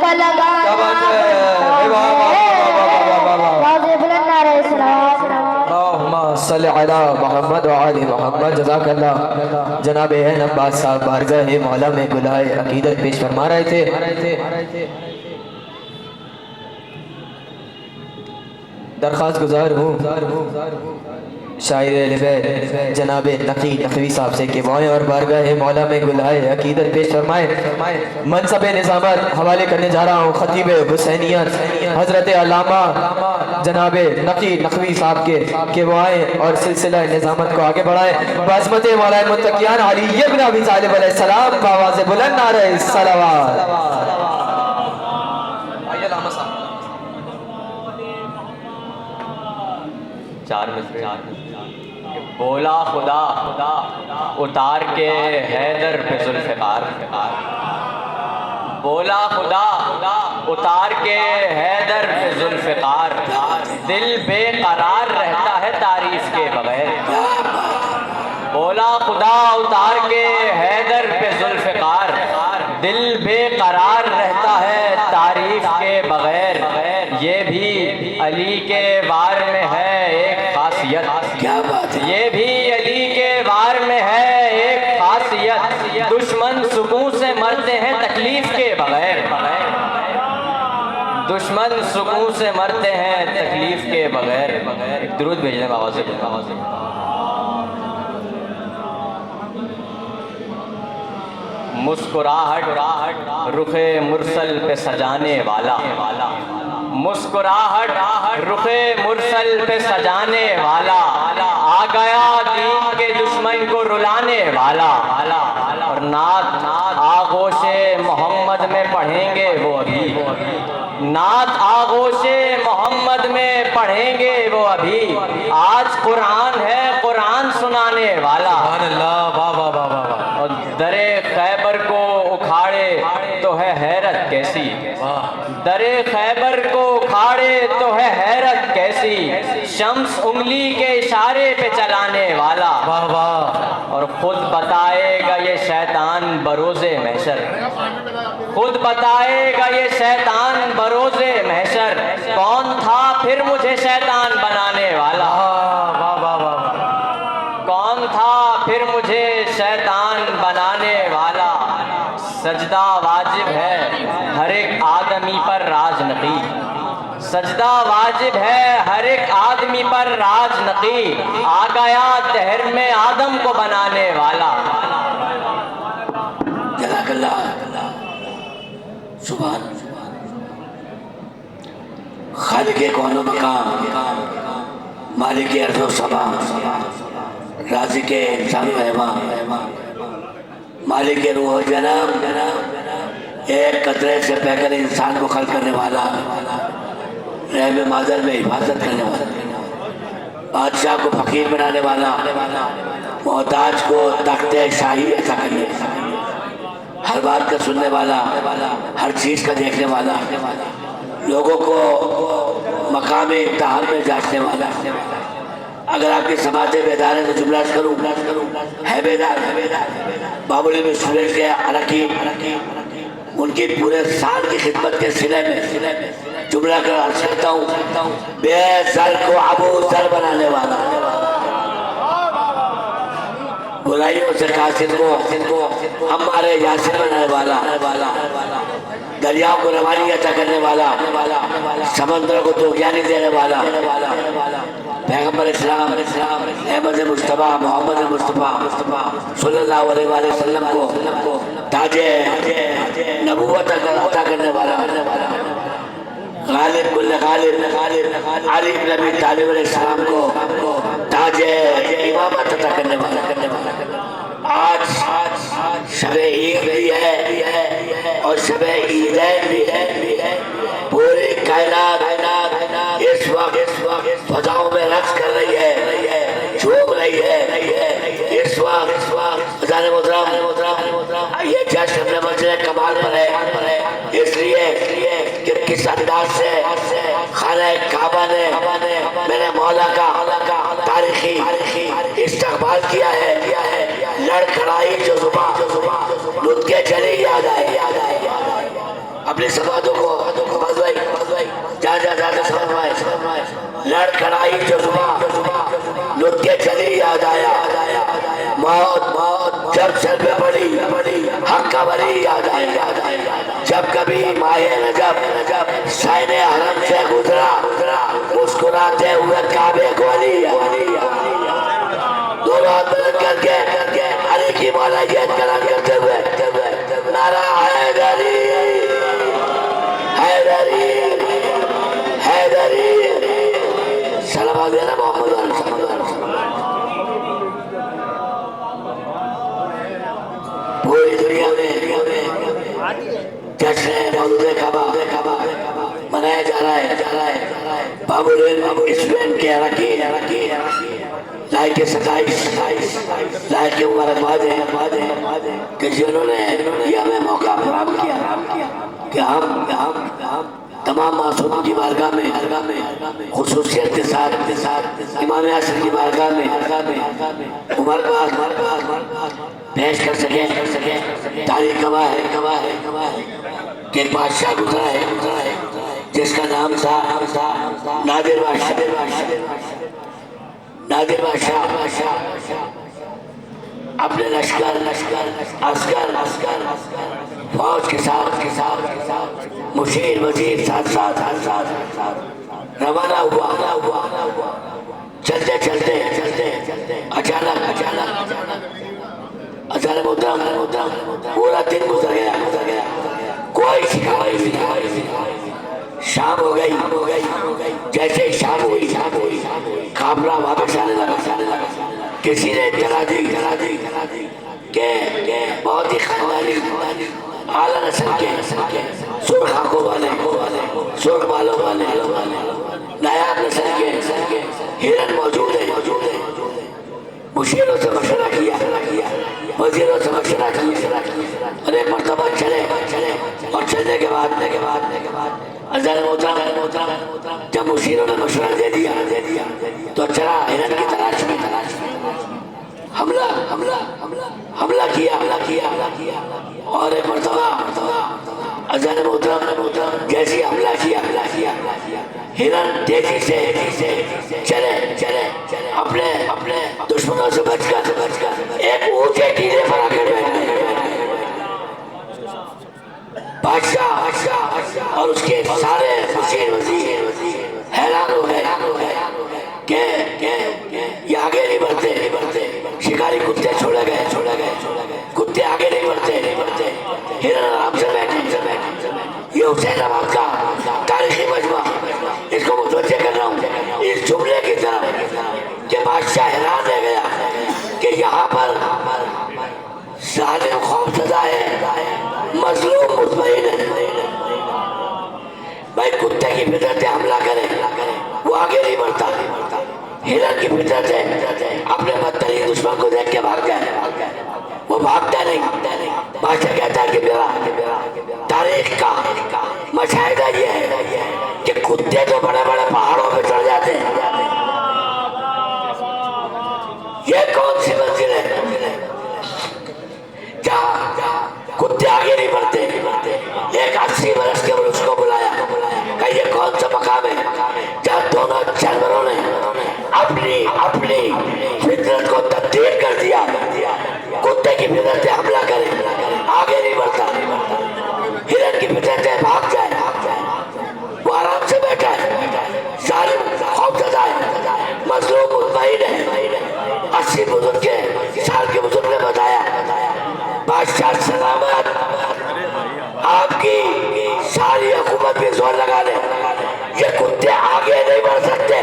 का लगाना मोहम्मद मोहम्मद जज़ाकल्लाह। जनाब अब्बास साहब बारगाह मौला में गुलाए अकीदत पेश फरमा रहे थे। दरख्वास्त गुजार हूँ शायर जनाब नकी नकवी साहब से कि वो और बारगाह मौला में गुलाए अकीदत पेश फरमाए। मनसब निज़ामत हवाले करने जा रहा हूँ खतीब हुसैनियत हज़रत अल्लामा जनाब नकी नकवी साहब के वो आए और सिलसिला निज़ामत को आगे बढ़ाए। बाज़मत मौला मुत्तकियान अली इब्न अबी तालिब अलैहिस्सलाम का आवाज़ बुलंद नारे सलावत। चार बोला खुदा उतार के हैदर पे जुल्फ़िकार। बोला खुदा उतार के हैदर पे जुल्फ़िकार। दिल बेकरार रहता है तारीफ के बगैर। बोला खुदा उतार के हैदर पे जुल्फ़िकार। दिल बेकरार रहता है तारीफ के बगैर। ये भी अली के वार में है एक खासियत। क्या बात है? ये भी अली के वार में है एक खासियत। दुश्मन सुकून से मरते हैं तकलीफ के बगैर। दुश्मन सुकून से मरते हैं तकलीफ के बगैर। एक दुरूद भेजने बाबा से। मुस्कुराहट रुखे मुरसल पे सजाने वाला। मुस्कुराहट रुखे मुरसल पे सजाने वाला। आ गया दीन के दुश्मन को रुलाने वाला। और नात आगोशे मोहम्मद में पढ़ेंगे वो अभी। नात आगोशे मोहम्मद में पढ़ेंगे वो अभी। आज कुरान है कुरान सुनाने वाला। और दरे खैबर को उखाड़े तो है हैरत कैसी। दरे खैबर को उखाड़े तो है हैरत कैसी। शम्स उंगली के इशारे पे चलाने वाला। और खुद बताएगा ये शैतान बरोज़े महशर। खुद बताएगा ये शैतान बरोज़े महशर। कौन था फिर मुझे शैतान बनाने वाला। कौन था फिर मुझे शैतान बनाने वाला। सजदा वाजिब है हर एक आदमी पर राजनकी। सजदा वाजिब है हर एक आदमी पर राजनकी। आ गया दहर में आदम को बनाने वाला। सुभान खालिक़े कौनो मकाम मालिके अर्ज़ो समा राज़िक़े इंसान रहमान मालिके रूह जनाब एक कतरे से बहकर इंसान को खल करने वाला। रहम मादर में हिफाजत करने वाला। बादशाह को फकीर बनाने वाला। मोहताज को तख्ते शाही अता करने वाला। हर बात का सुनने वाला। हर चीज़ का देखने वाला। लोगों को मकाम इम्तिहान में जांचने वाला। अगर आपके समाते बेदार है तो जुमला करूँ है बेदार बाबुली में सूरज के अरकी उनकी पूरे साल की खिदमत के सिले में जुमला कर अर्ज करता हूँ। बेसर को अबू सर बनाने वाला। बुराइयों से कासिद को हमारे यासिर बनाने वाला। दरियाओं को रवानी अता करने वाला। समंदर को तो ज्ञानी देने वाला। पैगम्बर इस्लाम अहमद मुस्तफ़ा मोहम्मद मुस्तफ़ा सल्लल्लाहु अलैहि वसल्लम को ताजे नबूवत अता करने वाला। गालिब कुल्ल गालिब अली इब्न अबी तालिब अलैहिस्सलाम को ताजे इमामत अता करने वाला। आज शबे ईद भी है और शबे ईदैन भी है। पूरी कायनात इस वक्त फजाओं में रक्स कर रही है झूम रही है। इस वक्त जाने मोहतरम ये जश्न अपने मस्जिद कमाल पर है। इसलिए कि किस अंदाज से खाना काबा ने मेरे मौला का तारीखी इस्तकबाल किया है। लड़खड़ाई जो जुबान लुत्के चली याद आए। अपने समाधों को बजवाई जा जा जा समझवाए लड़ कड़ाई जज्बा नृत्य चली याद आया मौत जब सर पे पड़ी हक का बड़ी याद आया जब कभी माहे नजब साइने हरम से गुजरा मुस्कुराते हुए काबे को अली दोनों हाथ बुलंद करके अली की मौला याद कलाम करते हुए नारा हैदरी हैदरी हैदरी सलाम देना मोहम्मद पूरी दुनिया में जश्न मौलूद कबा मनाया जा रहा है बाबुल स्टूडेंट के रखी लाइक के 27 लाइक के मुबारकबाद है कि जिन्होंने ये हमें मौका फराहम किया कि हम तमाम मासूमों की बारगाह में खुसूसियत के साथ इमाम हसन की बारगाह में मुबारकबाद पेश कर सके तारीख गवाह है कि एक बादशाह गुजरा है जिसका नाम था नादिर बादशाह अपने लश्कर अस्कर फौज के साथ मुशीर वजीर साथ रवाना हुआ चलते अचानक उतरा पूरा दिन गुजर गया कोई शाम हो गई जैसे ही शाम हुई काफिला वापस आने लगा किसी ने इत्तला दी के बहुत ही खानदानी आला नस्ल के सुर्ख आंखों वाले सुर्ख बालों वाले नायाब नस्ल के हिरन मौजूद है मुशीरों से मशवरा किया वजीरों से मशवरा किया और एक मरतबा चले और चलने के बाद अज़ान मोहतरम जब मुशीरों ने मशवरा दे दिया तो चला हिरन की तलाश में हमला किया और एक मरतबा अज़ान मोहतरम जैसे हमला किया हिरन तेजी से चले अपने दुश्मनों से बचकर एक ऊंचे टीले पर आकर बैठे बादशाह और उसके सारे वजीर हैरान हो गए कि ये आगे नहीं बढ़ते शिकारी कुत्ते छोड़े गए कुत्ते आगे नहीं बढ़ते हिरन आराम से बैठे ये हुसैन नवाब का तारीखी मजमा इसको मुतवज्जे कर रहा हूँ इस जुमले की तरफ कि बादशाह हैरान रह गया कि यहाँ पर जालिम खौफज़दा है मजलूम मुतमईन है भाई कुत्ते की फितरत है हमला करे वो आगे नहीं बढ़ता हिरन की फितरत है अपने बदतरीन दुश्मन को देख के भाग जाए वो भागता नहीं बादशाह कहता है कि मेरा तारीख का मशाहिदा ये है कि कुत्ते तो बड़े बड़े पहाड़ों पे चढ़ जाते हैं ये कौन सी मंजिल है जहाँ कुत्ते आगे नहीं बढ़ते एक 80 वर्ष के बाद उसको बुलाया कि ये कौन सा मकाम है जहाँ दोनों जानवरों ने अपनी फितरत को तब्दील कर दिया कुत्ते की फितरत से हमला करे आगे नहीं बढ़ता हिरन की फितरत से भाग जाए वो आराम से बैठा है जालिम खौफज़दा है मजलूम मुतमईन है 80 साल के बुजुर्ग ने बताया बादशाह सलामत आपकी सारी हुकूमत पे जोर लगा ले ये कुत्ते आगे नहीं बढ़ सकते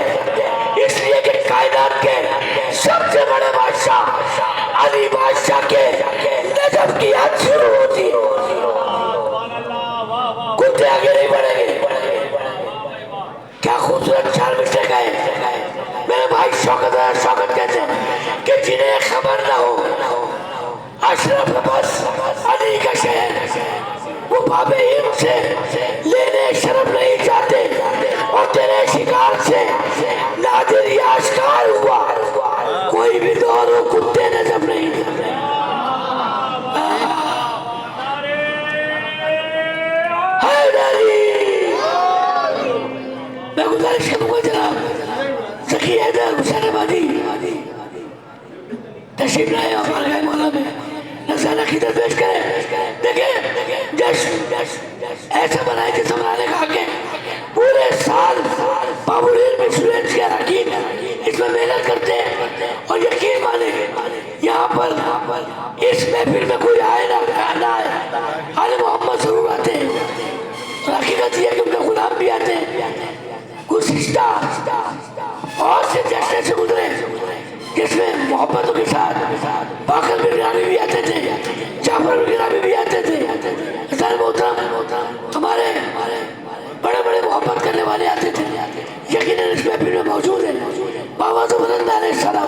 इसलिए कि कायनात के सबसे बड़े बादशाह अली बादशाह के नजब की हद शुरू होती कुत्ते आगे नहीं बढ़ेंगे क्या खूबसूरत चार मिस्टेक है मेरे भाई शौकत कहते हैं कि जिन्हें खबर ना हो अशरफ बस अली का शहर वो बाबे हिंद से लेने शर्फ नहीं चाहते और तेरे शिकार से नादिर या आश्कार हुआ कोई भी दोनों कुत्ते नजर नहीं है गुजारिश करूंगा जनाब सखी हैदर हुसैनाबादी तशरीफ लाए हमारे गाय मौला में नज़ारा की तरफ पेश करें। देखिए जश्न ऐसा बनाए जैसे मनाने का हक है। पूरे साल बाबुल में स्टूडेंट्स के अरकान इसमें मेहनत करते हैं और यकीन माने यहाँ पर इस महफिल में कोई आए ना आए आले मोहम्मद जरूर आते हैं। और हकीकत यह है कि उनके गुलाम भी आते हैं। कुछ रिश्ता और से जश्न से गुजरे जिसमें मोहब्बतों के साथ बाकर बिरगामी भी आते थे, जाफर बिरगामी भी आते थे। हमारे बड़े बड़े मोहब्बत करने वाले आते थे। यकीनन इस महफिल में मौजूद है बाबा तो बुलंद अलैहिस्सलाम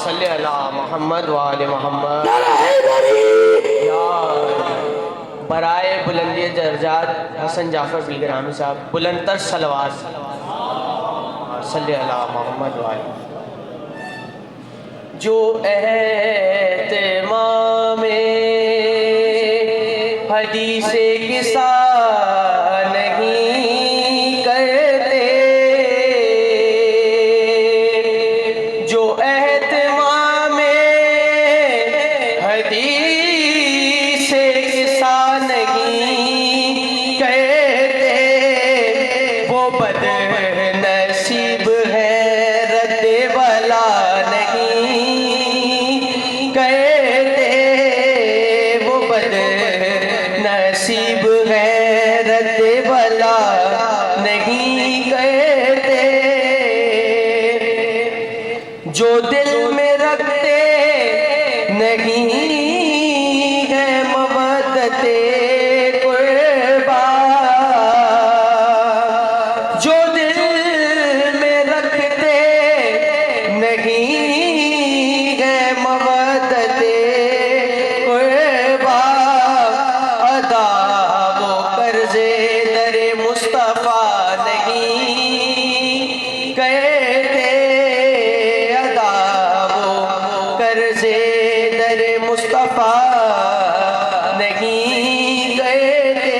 सल्ले अला मोहम्मद व आले मोहम्मद। नारा हैदरी बराए बुलंदी दर्जात हसन जाफर बिलग्रामी साहब बुलंदतर सलवात सल्ले अला मोहम्मद व आले। जो एहतिमाम हदीसे किसा नहीं करते, जो एहतिमाम हदीसे किसा नहीं करते, वो बदनसीब है रद्दे वाला नहीं कहते, वो बदनसीब है रद्दे वाला नहीं कहते। जो दिल में रखते नहीं है मवद्दते कुर्बा, जो दिल में रखते नहीं है मवद्दते कुर्बा, अदा वो कर्ज़े दरे मुस्तफ़ा नहीं कहते, अदा वो कर्ज़े दरे मुस्तफ़ा नहीं कहते।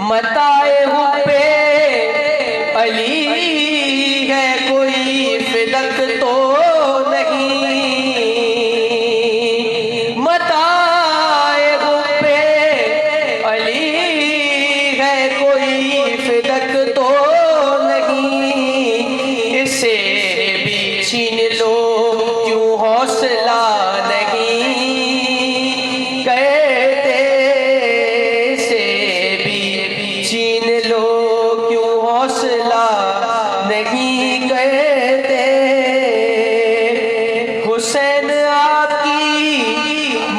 मताए हुए अली है कोई फिदक तो नहीं, मताए हुए अली है कोई फिदक तो नहीं, इसे भी छीन लो क्यों हौसला नहीं कहते, इसे भी छीन लो क्यों हौसला नहीं कहते। हुसैन आपकी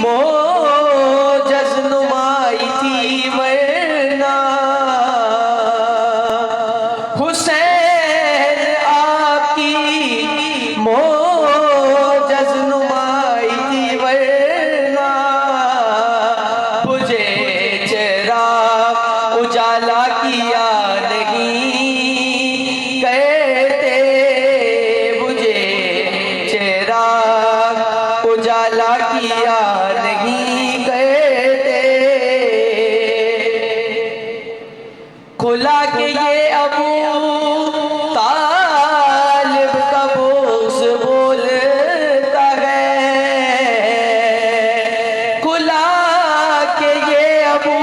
मोजज़ नुमाई थी वरना, हुसैन आपकी मोजज़ नुमाई थी वरना, बुझे चिराग उजाला किया नहीं कहते, बुझे चिराग उजाला किया नहीं कहते। खुला के ये अबू तालिब का बोझ बोलता है, खुला के ये अबू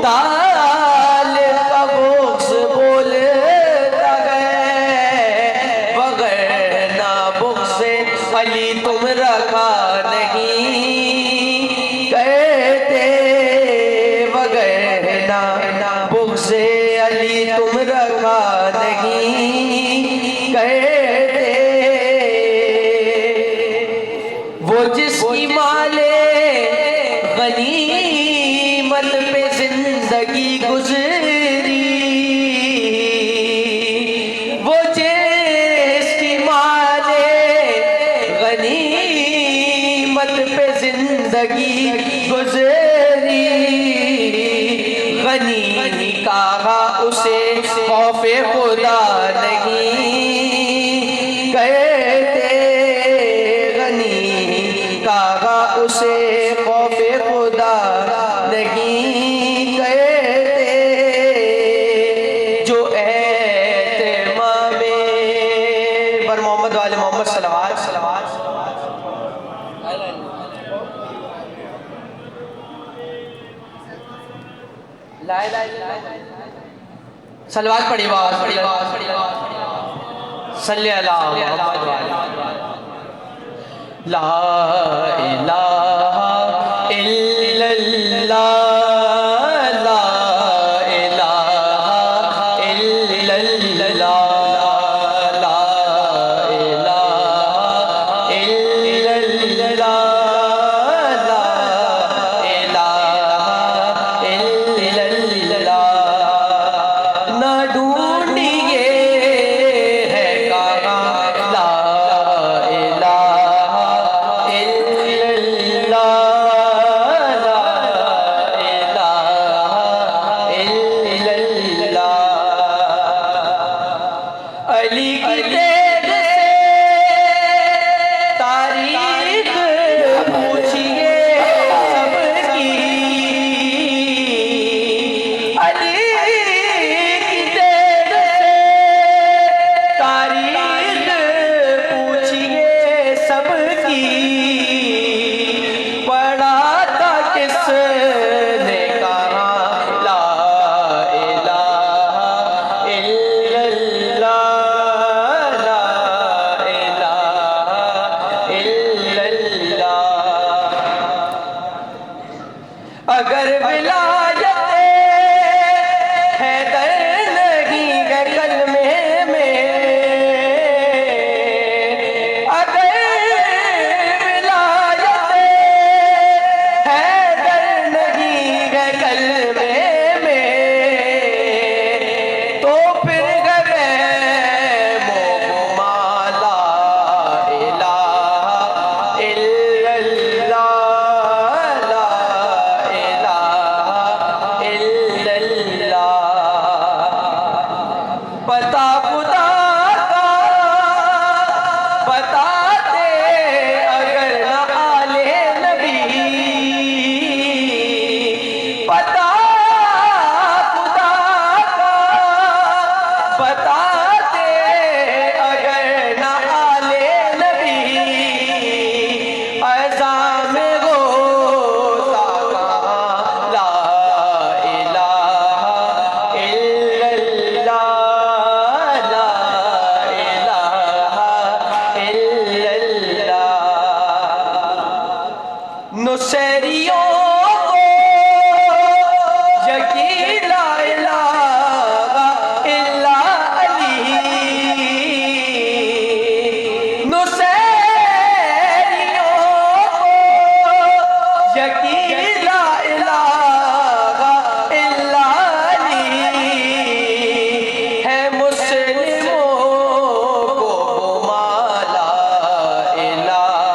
तालिब का बोझ बोलता है, वगरना बुग़्ज़े अली तुम रखा नहीं कहते, वगरना बुग़्ज़े अली तुम रखा नहीं कहते। वो जिसकी माले गनीमत पे जिंदगी गुजरी, वो जिसकी माले गनीमत पे जिंदगी गुजरी, गनी कहा उसे खौफे खुदा नहीं कहते, गनी कहा उसे खौफे खुदा नहीं कहते। सलवात पड़ी बात सल्ले अला मुहम्मद ला इलाहा इल्लल्लाह ला इलाहा इल्लल्लाह ला इलाहा इल्लल्लाह ला इलाहा इल्लल्लाह न ढूंढिए है कहाँ ला इलाहा इल्लल्लाह ला इलाहा इल्लल्लाह अली की तेज से तारीख पूछिए सबकी अली की तेज से तारीख पूछिए सबकी पढ़ा था किसने कहा ला इलाहा इल्लल्लाह ला इलाहा इल्लल्लाह अगर विलायत है दर नहीं है कलमे में अगर विलायत है दर नहीं है कलमे में तो फिर गए मोमाला इलाहा इल्लल्लाह ला इलाहा इल्लल्लाह पता खुदा का बताते अगर न आले नबी पता खुदा का बताते अगर न आले नबी अज़ाम गोता कहाँ ला इलाहा इल्लल्लाह ला इलाहा इल्लल्लाह नुसैरियों को यकीन ला इलाहा इल्ला अली नुसैरियों को यकीन ला इलाहा इल्ला अली है मुस्लिमों को माला इलाहा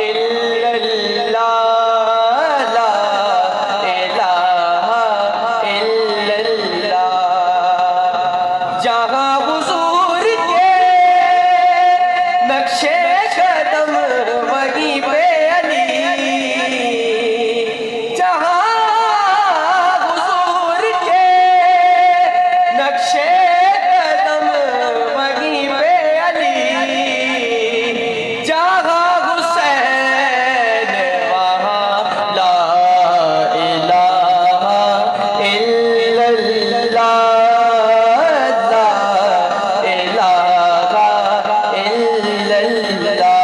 इल्लल्लाह ला इलाहा इल्लल्लाह जहाँ हुजूर के नक्शे कदम वहीं पे अली जहाँ हुजूर के नक्शे कदम वहीं पे अली जहाँ हुसैन वहाँ ला इलाहा इल्लल्लाह ला इलाहा इल्लल्लाह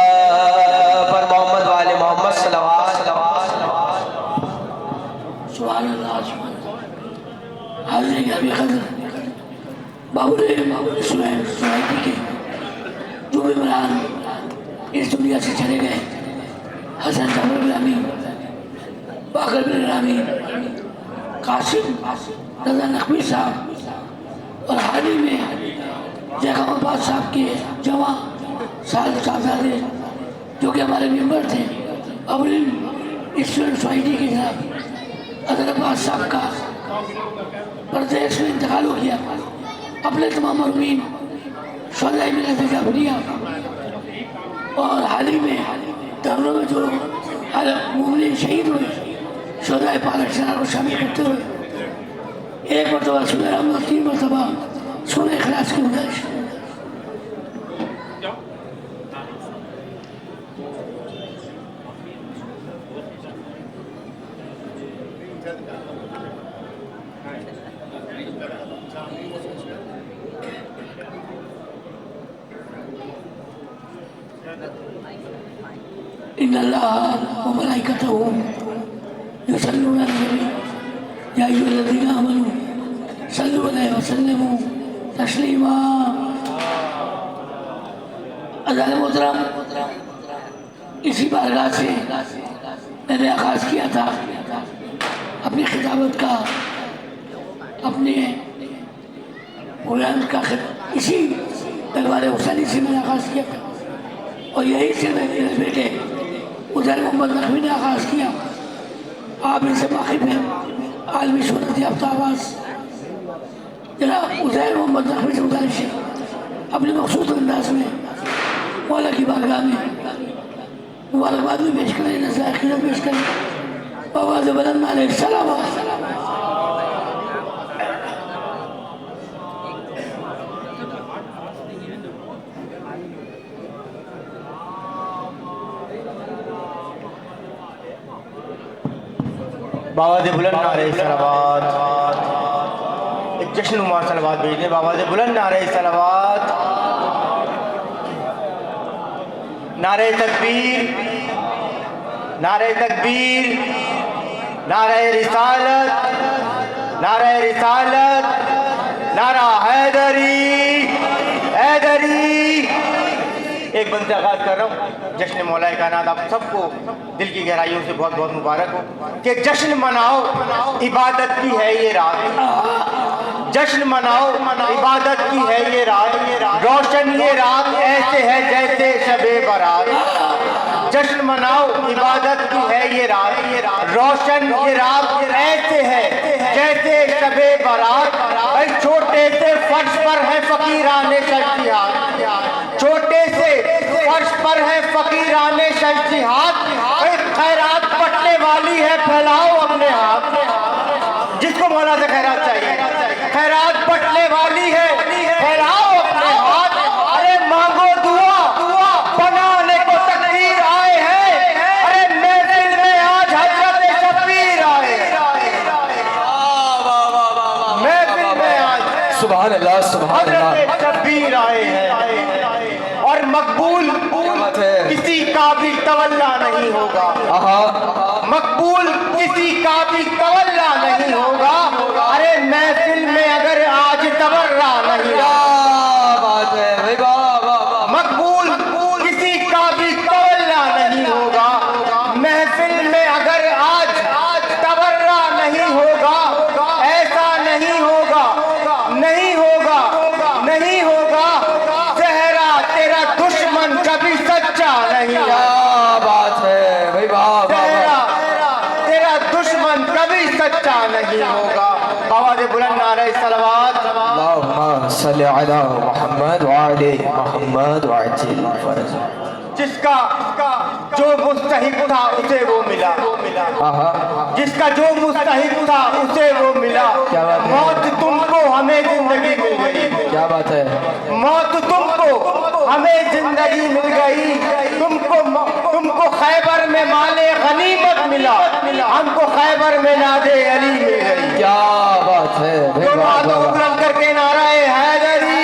पर मोहम्मद वाले मोहम्मद सल्लल्लाहु अलैहि सुभान अल्लाह हाजिर अभी खदर बाबुरे सुहैब सुहैबी के जो इमरान इस दुनिया से चले गए हसन जाबर ग्रामी बाकर ग्रामी कासिम रजा नकवी साहब और हाल ही में जैकाबाद साहब के जवा साहबजादे जो कि हमारे मेंबर थे अबरिन स्टूडेंट सोसाइटी के जनाब अदर अब्बास साहब का प्रदेश में इंतकाल हो गया अपने तमाम मरमीन शोहदाए मिलत जाफरिया और हाल ही में धरनों में जो मुमिन शहीद हुए शोहदाए पाकिस्तान को शामिल करते हुए एक मरतबा सूरह रहमान 3 मरतबा सूरह इखलास की गुजारिश इन्नल्लाह व मलाइकतहू युसल्लूना अलैहि या अय्युहल्लज़ीना आमनू सल्लू अलैहि व सल्लिमू तस्लीमा। अज़ान मोहतरम, इसी बारगाह से मैंने आगाज़ किया था अपनी खिताबत का, अपने प्रोग्राम का इसी दरबार हुसैनी से मैंने आगाज़ किया था और यही से मेरे बेटे उज़ैर मोहम्मद नकवी ने आगाज़ किया। आप इनसे वाकिफ़ हैं, आलमी शोहरत याफ्ता आवाज़ जनाब उज़ैर मोहम्मद नकवी से गुजारिश है अपने मखसूस अंदाज में मौला की बारगाह में मुबारकबाद में पेश करें, नज़ाकिर पेश करें। आवाज़ बुलंद अलैहिस्सलाम। बाबा दे बुलंद नारे सलावत, एक जश्न नुमा सलावत भेजने। बाबा दे बुलंद नारे सलावत, नारे तकबीर, नारे तकबीर, नारे रिसालत, नारे रिसालत, नारा हैदरी, हैदरी। एक बंद से आगाज कर रहा हूँ। जश्न मौलाए कायनात आप सबको दिल की गहराइयों से बहुत बहुत मुबारक हो कि जश्न मनाओ, इबादत की है ये रात। जश्न मनाओ, इबादत की है ये रात। रोशन ये रात ऐसे है जैसे शबे बारात। जश्न मनाओ, इबादत की है ये रात। रोशन ये रात ऐसे है जैसे शबे बारात। भाई छोटे से फर्श पर है फकीराने शख्सियात, छोटे से फर्श पर है फकीराने शख्सियात। खैरात बटने वाली है, फैलाओ अपने हाथ। जिसको मौला से खैरात चाहिए, खैरात बटने वाली है, फैलाओ अपने हाथ। अरे मांगो दुआ, बनाने को तकदीर आए हैं। अरे महफिल में आज हजरत शबीर आए, महफिल में आज सुभान अल्लाह, सुभान अल्लाह। हजरत शबीर आए हैं। और मकबूल किसी का भी तवल्ला नहीं होगा, मकबूल किसी का भी तवल्ला नहीं होगा। अरे महफिल में अगर आज तबर्रा नहीं, बात है भाई, वाह। मकबूल किसी का भी तवल्ला नहीं होगा। महफिल में अगर आज तबर्रा नहीं होगा, ऐसा नहीं होगा, नहीं होगा, नहीं होगा। सहरा तेरा दुश्मन कभी सच्चा नहीं। बात है भाई, वाह। तेरा दुश्मन कभी सच्चा नहीं होगा। आवाज़ बुलंद नारे सलावत। अल्लाहुम्मा सल्ली अला मुहम्मद व आले मुहम्मद व अज्जिल फरज। जिसका जो मुस्तहिक था उसे वो मिला, जिसका जो मुस्तहिक था उसे वो मिला। क्या बात है? मौत तुमको हमें जिंदगी मिल गई, क्या बात है? मौत तुमको हमें जिंदगी मिल गई। तुमको खैबर में माले गनीमत मिला, हमको खैबर में नादे अली मिल गई। क्या बात है भाई, तुम वाह, हाथों वाह, वाह। बुलंद करके नाराए हैदरी,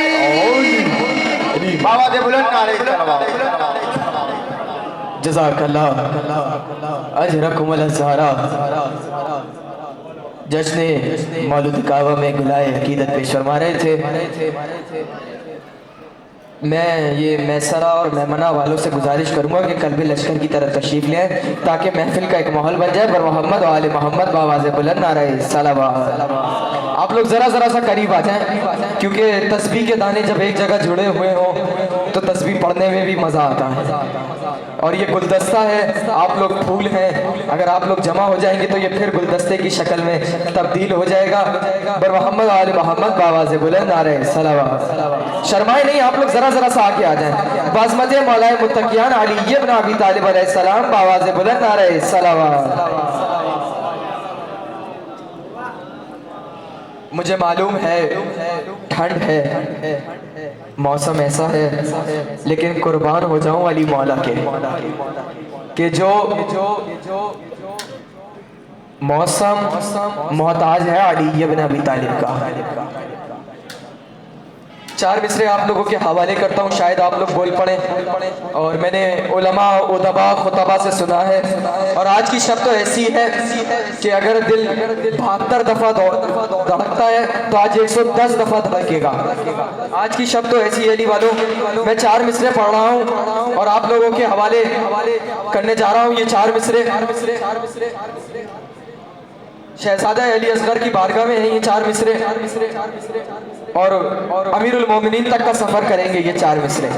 बाबा दे बुलंद नारे सलावत। जज़ाकल्लाह अजरकुमुल ज़हरा। जश्न मौलूद काबा में गुलाए अकीदत पेश फरमा रहे थे। मैं ये मैसरा और मेमना वालों से गुजारिश करूंगा कि कल्बे लश्कर की तरफ तशरीफ लें ताकि महफिल का एक माहौल बन जाए। पर मोहम्मद आले मोहम्मद बावाज़ बुलंद नारे सलावत। आप लोग ज़रा सा करीब आ जाएं, क्योंकि तस्बीह के दाने जब एक जगह जुड़े हुए हों तो तस्बीह पढ़ने में भी मज़ा आता है। और ये गुलदस्ता है, आप लोग फूल हैं। अगर आप लोग जमा हो जाएंगे तो ये फिर गुलदस्ते की शक्ल में तब्दील हो जाएगा। बर मोहम्मद आले मोहम्मद बावाज़ बुलंद नारे सलावत। शर्माए नहीं, आप लोग ज़रा सा आके आ जाएं। बाज़मत मौलाए मुत्तकियान अली इब्न अबी तालिब अलैहिस्सलाम बावाज़ बुलंद नारे सलावत। मुझे मालूम है ठंड है, मौसम ऐसा है, लेकिन कुर्बान हो जाऊं अली मौला के जो मौसम मोहताज है अली इब्न अबी तालिब का। चार मिसरे आप लोगों के हवाले करता हूँ, शायद आप लोग बोल पड़े। और मैंने उलमा उदबा खुतबा से सुना है, और आज की शब तो ऐसी है कि अगर दिल 72 दफ़ा धड़कता है तो आज 110 दफ़ा धड़केगा। आज की शब तो ऐसी है अली वालों। मैं चार मिसरे पढ़ रहा हूँ और आप लोगों के हवाले करने जा रहा हूँ। ये चार मिसरे शहजादा अली असगर की बारगाह में है। ये चार मिसरे और अमीरुल मोमिनीन तक का सफर करेंगे ये चार मिसरे।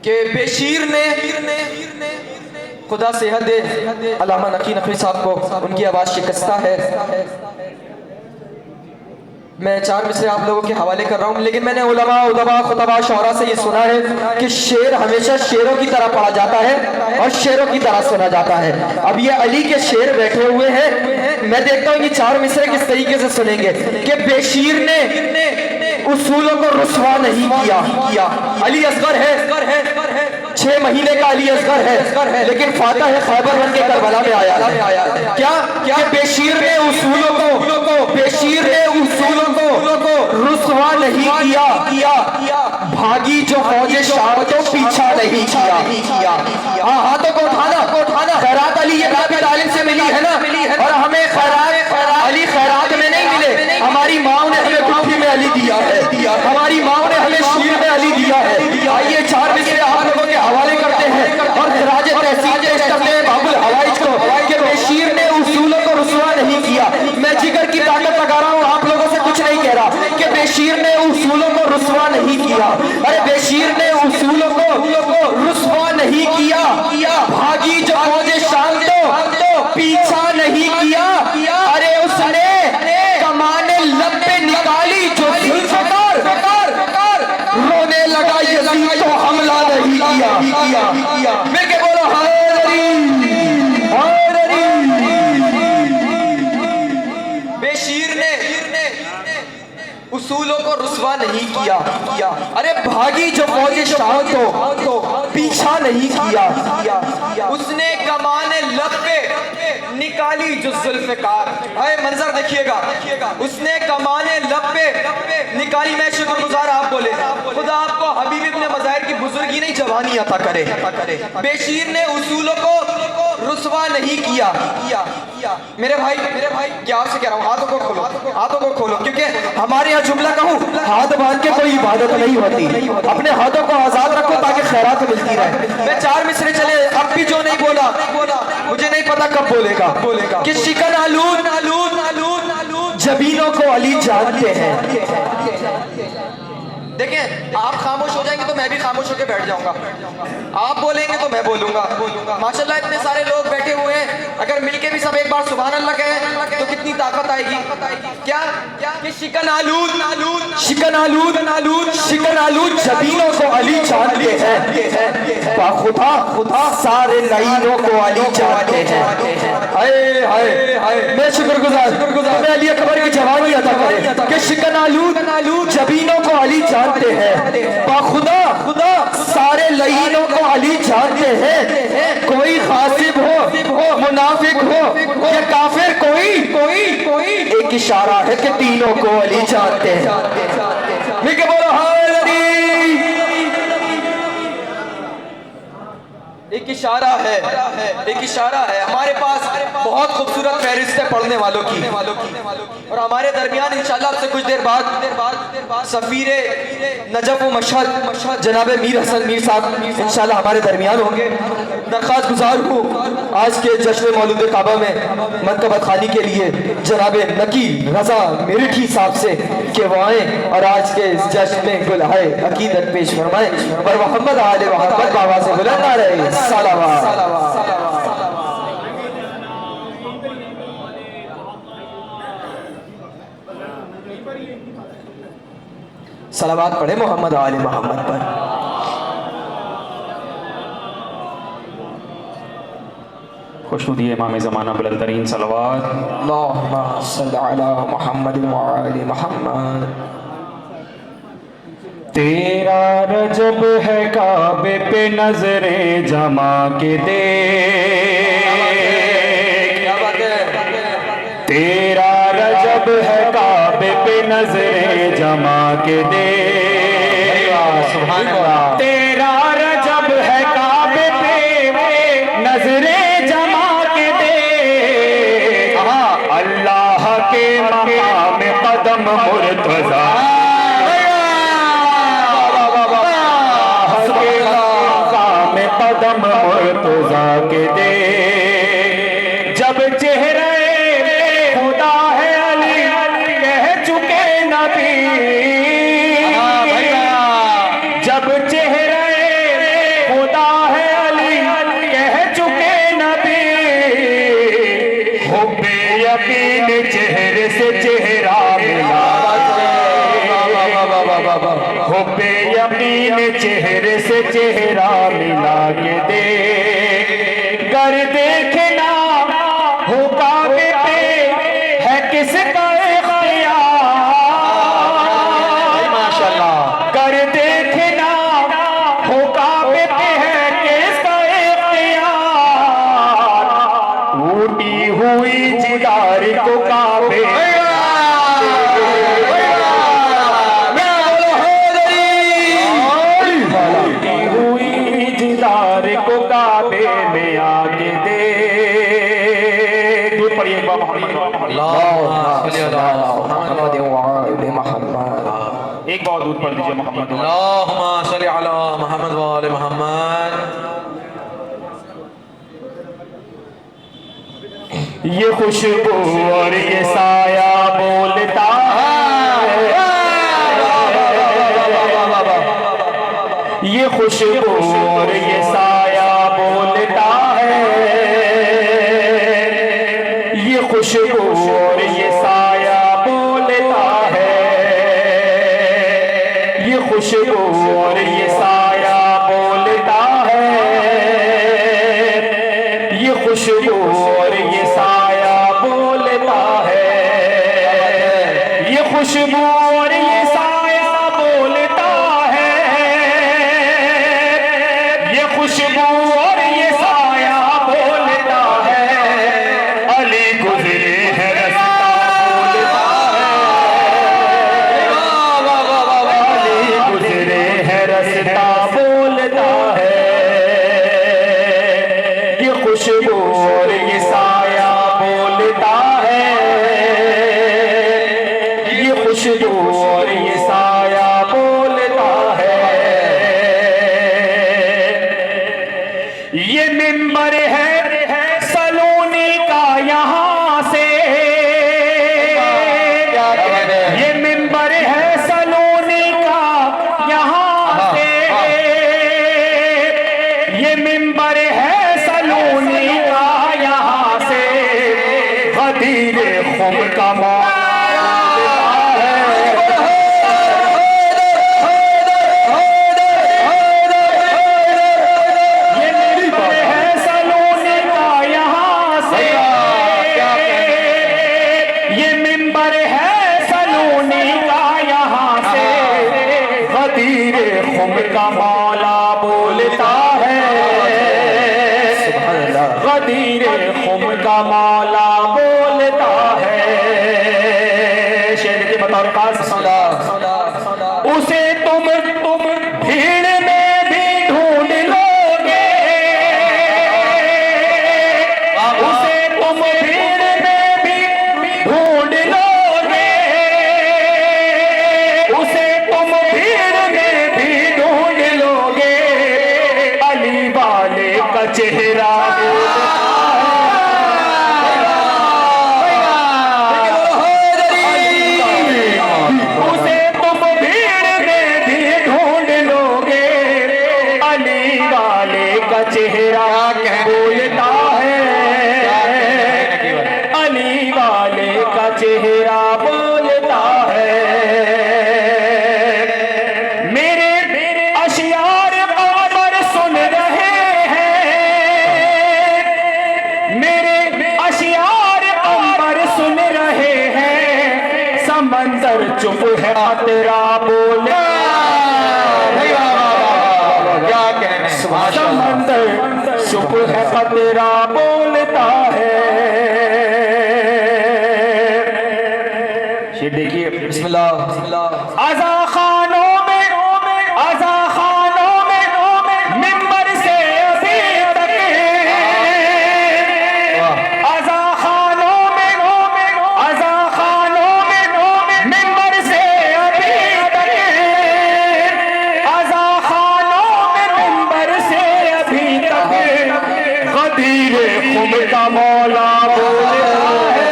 के बेशीर ने, खुदा सेहत दे अल्लामा नकी नकवी साहब को, उनकी आवाज़ शिकस्ता है। मैं चार मिसरे आप लोगों के हवाले कर रहा हूँ, लेकिन मैंने उलमा उदबा खुतबा शौरा से ये सुना है कि शेर हमेशा शेरों की तरह पढ़ा जाता है और शेरों की तरह सुना जाता है। अब ये अली के शेर बैठे हुए हैं, मैं देखता हूँ ये चार मिसरे किस तरीके से सुनेंगे। कि बेशीर ने उसूलों को रुसवा नहीं किया। अली असगर है, 6 महीने का अली असगर है, लेकिन फातह है खैबर बन के करबला में आया। क्या बेशीर ने उसूलों को रुसवा नहीं किया। भागी जो फौजे शाम तो पीछा नहीं किया। हाँ, हाथों को उठाना। खैरात अली ये अबी तालिब से मिली है ना, और हमें खैरात अली खैरात में नहीं मिले। हमारी माँ ने हमें कुल्फी में अली दिया है, हमारी माँ ने हमें शीर में अली दिया है। आइए चार मिसरे आप लोगों के हवाले करते हैं और खिराज तहसीन पेश करते हैं बाबुल हवाइज को कि बेशीर ने उसूलों को रुसवा नहीं किया। मैं जिगर की ताकत लगा रहा हूँ, आप लोगों से कुछ नहीं कह रहा कि बेशीर ने उसूलों को रुसवा नहीं किया। अरे बेशीर ने उसूलों को रुसवा नहीं किया। भागी जो फौजे शाम तो पीछा नहीं किया। अरे उसने कमाने लब पे निकाली जो जुल्फ़कार, रोने लगा यज़ीद तो हमला नहीं किया। मैं क्या बोलो बेशीर ने उसूलों को रुसवा नहीं किया। अरे भागी जो फौजे शाम तो पीछा नहीं किया। उसने कमाने लब पे निकाली जो जुल्फ़कार। अरे मंजर देखिएगा, उसने कमाने लब पे निकाली। मैं शुक्रगुजार आप बोले, खुदा आपको हबीब इब्ने मज़ाहिर की बुजुर्गी नहीं जवानी अता करे। बेशीर ने उसूलों को रुसवा नहीं किया। मेरे भाई क्या आपसे कह रहा हूँ, हाथों को खोलो, क्योंकि हमारे यहाँ जुमला कहूँ, हाथ बांध के कोई इबादत नहीं होती। अपने हाथों को आजाद रखो ताकि खैरात मिलती रहे। मैं चार मिसरे चले, अब भी जो नहीं बोला मुझे नहीं पता कब बोलेगा कि शिकन आलून जबीनों को अली जानते हैं। देखें, आप खामोश हो जाएंगे तो मैं भी खामोश होकर बैठ जाऊंगा, आप बोलेंगे तो मैं बोलूंगा। माशाल्लाह इतने सारे लोग बैठे हुए हैं, अगर मिलके भी सब एक बार सुभान अल्लाह कहें तो कितनी ताकत आएगी। क्या कि शिकन आलूद जबीनों को अली जानते हैं। खुदा सारे नईनों को अली जानते हैं। हाय मैं शुक्रगुजार मैं अली अकबर की जवानी अता करे कि शिकन आलूद जबीनों को अली जानते हैं। खुदा सारे लईनों को अली जानते हैं। कोई खासिब हो, मुनाफिक हो या काफिर, कोई एक इशारा है कि तीनों को अली जानते हैं। मैं क्या बोलो एक इशारा है। हमारे पास बहुत खूबसूरत फहरिस्त है पढ़ने वालों की, और हमारे दरमियान इंशाल्लाह से कुछ देर बाद सफीरे नजफ व मशहद जनाब मीर हसन मीर साहब इंशाल्लाह हमारे दरमियान होंगे। दरख्वास्त गुजार हूँ आज के जश्न मौलूद काबा में मनकबत खानी के लिए जनाब नकी रजा मेरठी साहब से कि वो आए और आज के इस जश्न में गुलहाए अकीदत पेश फरमाए और मोहम्मद आले मोहम्मद बाबा से बुलंद रहे सलावत पढ़े मोहम्मद आले मोहम्मद पर। खुशनुदी इमाम ज़माना बुलंद तरीन सलावत अल्लाहुम्मा सल्लि अला मुहम्मद व आले मुहम्मद। तेरा रजब है काबे पे नजरें जमा के दे, तेरा रजब है काबे के दे। तेरा रजब है काबे पे नजरें जमा के दे। अल्लाह के मकाम कदम मुर्तज़ा के मकाम कदम मुर्तज़ा के दे। जब चेहरे खुदा है अली कह चुके नबी। जब चेहरे खुदा है अली कह चुके नबी। हुब्बे यकीन चेहरे से चेहरा मिला। हुब्बे यकीन चेहरे से चेहरा मिला के दे। कर देखना हो काबे पे है किसका इख्तियार। माशाल्लाह। कर देखना हो काबे पे है किसका इख्तियार। टूटी हुई जिदार को काबे को काबे में आके दे। दूर पढ़िए एक बार दूर पढ़ दीजिए मोहम्मद। अल्लाहुम्मा सल्ली अला मुहम्मद व आले मुहम्मद। ये खुशबू और ये साया बोलता है। ये खुशबू और ये साया बोलता है। ये खुशबू और ये साया बोलता है। ये खुशबू और ये साया बोलता है। ये खुशबू और ये साया बोलता है। ये खुशबू और ये साया बोलता है। ये खुशबू और ये साया बोलता है। अली गुजरे है रास्ता बोलता है। अली गुजरे है रास्ता बोलता है। ये खुशबू और ये साया बोलता है। ये खुशबू और ये साया बोलता है। ये मिंबर है सलोनी का यहाँ से। ये मिंबर है सलोनी का यहाँ से। ये मिंबर है सलोनी का यहाँ से। गदीर खुम का का मौला बोलता है। गदीर खुम का मौला बोलता है। शेर के बतौर खास उसे तुम भीड़ में भी ढूंढ लोगे। उसे तुम भीड़ में भी ढूंढ लोगे। उसे तुम भीड़ में भी ढूंढ लोगे। अली वाले का चेहरा उसे तुम भीड़ में भी ढूंढ लोगे। अली वाले का चेहरा बोलता है। अली वाले का चेहरा बोलता है। मेरे अशियार कमर सुन रहे हैं। मेरे अशियार कमर सुन रहे हैं। समंदर चुप है तेरा बोले। समंदर चुप है तेरा बोलता है। शेर देखिए बिस्मिल्लाह। आजा खुम का मौला बोलता है,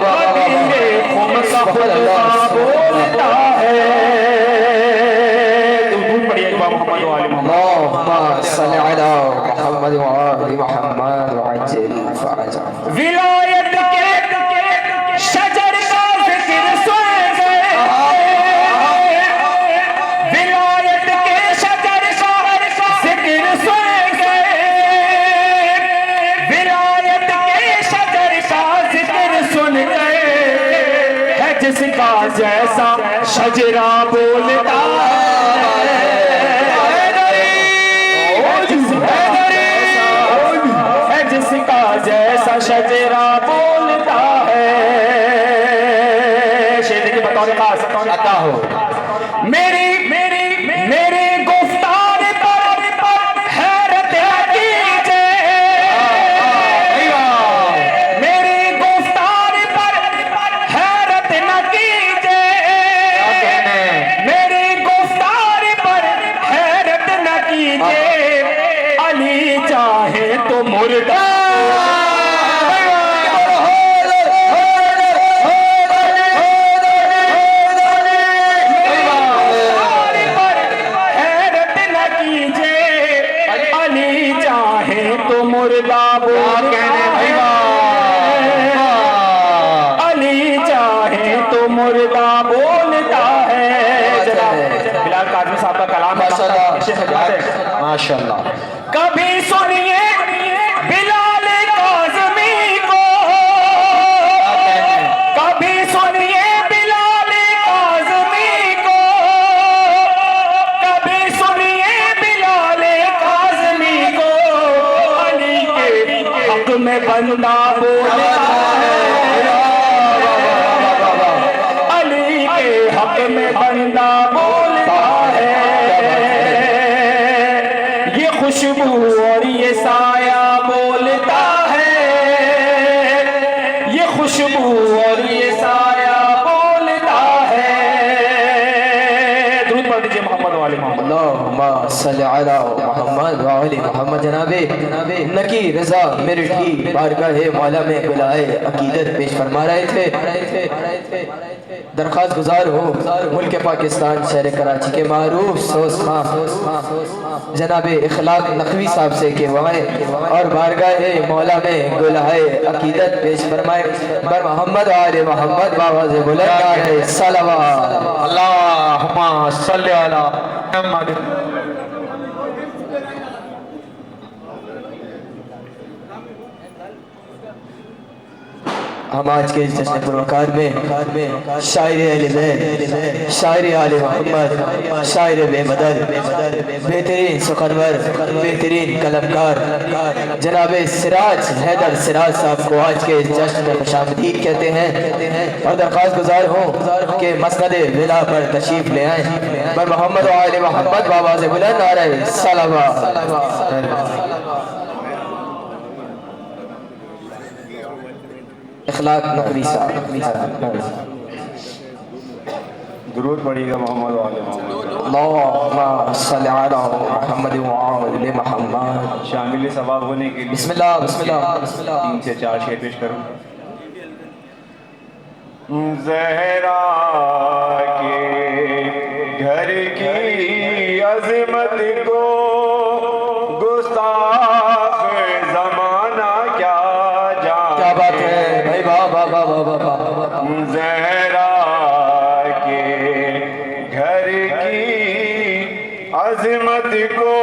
मदीने खुम का खुदा बोलता है। दूध पढ़िए मोहम्मद वाले अल्लाहुम्मा सल्ली अला मुहम्मद व आलि मुहम्मद व अज्जिल फरजा। विलायत के शजर का जिक्र सुन गए, विलायत के शजर का जिक्र सुन गए, विलायत के शजर का जिक्र सुन गए, है जिसका जैसा शजरा बोलता है, जिसका जैसा शजरा बोलता है। शेर की बतौर खास अता हो मेरी मेरी मेरी गुफ्तार पर हैरत कीजिए, मेरी गुफ्तार पर हैरत न कीजिए, मेरी गुफ्तार पर हैरत न कीजिए, अली चाहे तो मुर्दा हैरत न कीजिए, अली चाहे तो मुर्दा बोलता है, अली चाहे तो मुर्दा बोलता है। बिलाल काज़मी साहब का कलाम माशाअल्लाह। कभी सुनिए बिलाल काज़मी को, कभी सुनिए बिलाल काज़मी को, कभी सुनिए बिलाल काज़मी को, अली के हक में बंदा बोलता है, अली के हक में बंदा बोलता है। ये खुशबू और ये साया बोलता है, ये खुशबू और ये साया बोलता है। दूध पढ़ दीजिए मोहम्मद वाले मोहम्मद। अल्लाहुम्मा सल्ली अला मुहम्मद व आलि मुहम्मद। जनाबे नकी रजा मेरठी बारगाह मौला में बुलाए अकीदत पेश फरमा रहे थे। दरख्वास्त गुजार हो मुल्क पाकिस्तान शहर कराची के मारूफ सोस खां जनाबे इखलाक नकवी साहब से के वाए और बारगाह मौला में गुलाए अकीदत पेश फरमाए बर मोहम्मद आले मोहम्मद बाबा से बुलंद है सलावत। अल्लाहुम्मा सल्ली अला मुहम्मद। हम आज के इस जश्न पुरवकार में शायर अहले बैत, शायर आले मोहम्मद, शायर बेमदद, बेहतरीन सुखनवर, बेहतरीन कलमकार जनाबे सिराज हैदर सिराज साहब को आज के इस जश्न में खुशामदीद कहते हैं और दरख्वास्त गुजार हो कि मसनद विला पर तशरीफ ले आए पर मोहम्मद आले मोहम्मद बाबा से बुलंद आ रहे सलावत। इखलाक नकवी साहब दुरूद पढ़िएगा मोहम्मद वाले मोहम्मद। अल्लाहुम्मा सल्ली अला मुहम्मद व आलि मुहम्मद। शामिल सवाब होने के लिए बिस्मिल्लाह बिस्मिल्लाह बिस्मिल्लाह। 3 से 4 शेर पेश करूँ। ज़हरा के घर की अज़मत को गुस्ताख ज़माना क्या जाने। क्या बात है भाई, वाह वाह वाह वाह वाह। ज़हरा के घर की अज़मत को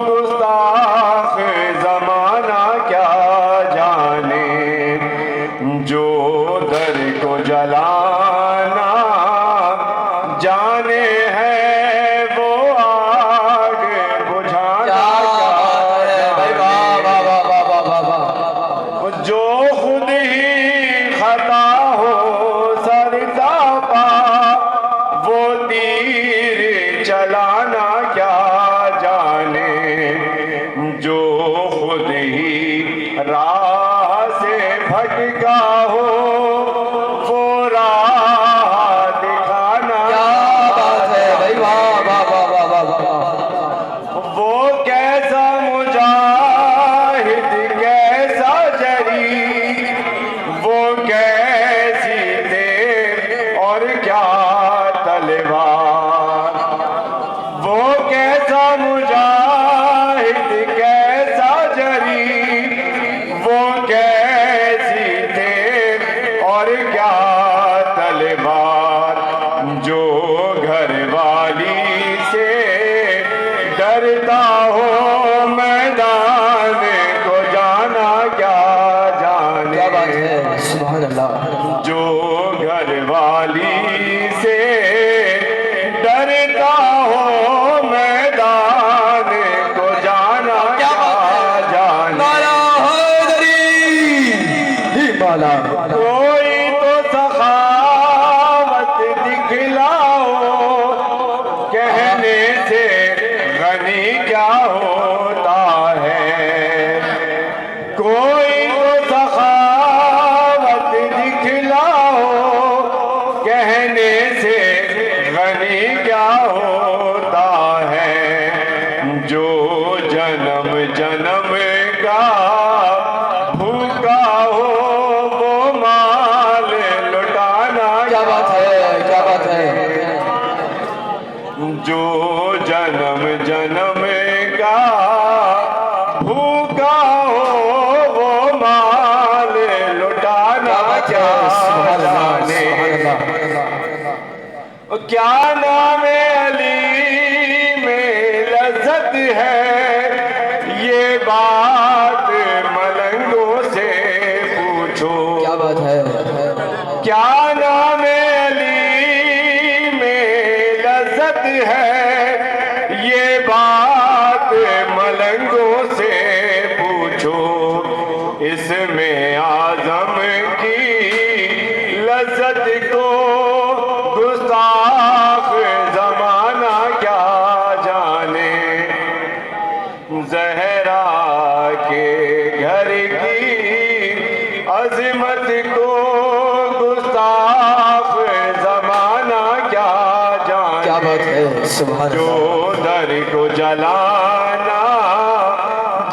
गुस्ताख ज़माना क्या जाने, जो दर को जलाना जाने है वो आग बुझाना भाई वाह वाह वाह वाह वाह वाह। जो खुद ही खता हो सरदापा वो तीर चलाना क्या जाने, जो खुद ही राह से भटका हो वो राह दिखाना। क्या बात है भाई, वाह वाह वाह वाह वाह वाह। वो कैसा मुजाहिद जाने को जाना क्या जाने। क्या बात है, सुभान अल्लाह। जो घर वाली से डरता हो मैदान को जाना क्या जाने। मौला कोई तो सखावत दिखलाओ, कहने से गनी क्या होता है। कोई तो सखावत दिखलाओ, कहने से गनी क्या होता है। जो जन्म जन्म का भूखा हो वो माल लुटाना क्या बात है, क्या बात है। जो जन्म जन्म का भूखा हो वो माल लुटाना क्या जाने। क्या नाम अली में लज्जत है, ये बात मलंगों से पूछो। क्या बात है। क्या नाम अली में लज्जत है, ये बात मलंगों से पूछो। इसमें आजम की लज्जत को गुस्ताख जमाना क्या जाने। जहरा के घर की अजमत को गुस्ताख जमाना क्या जाने। क्या बात है, सुभान जो अल्लाह। दर को जलाना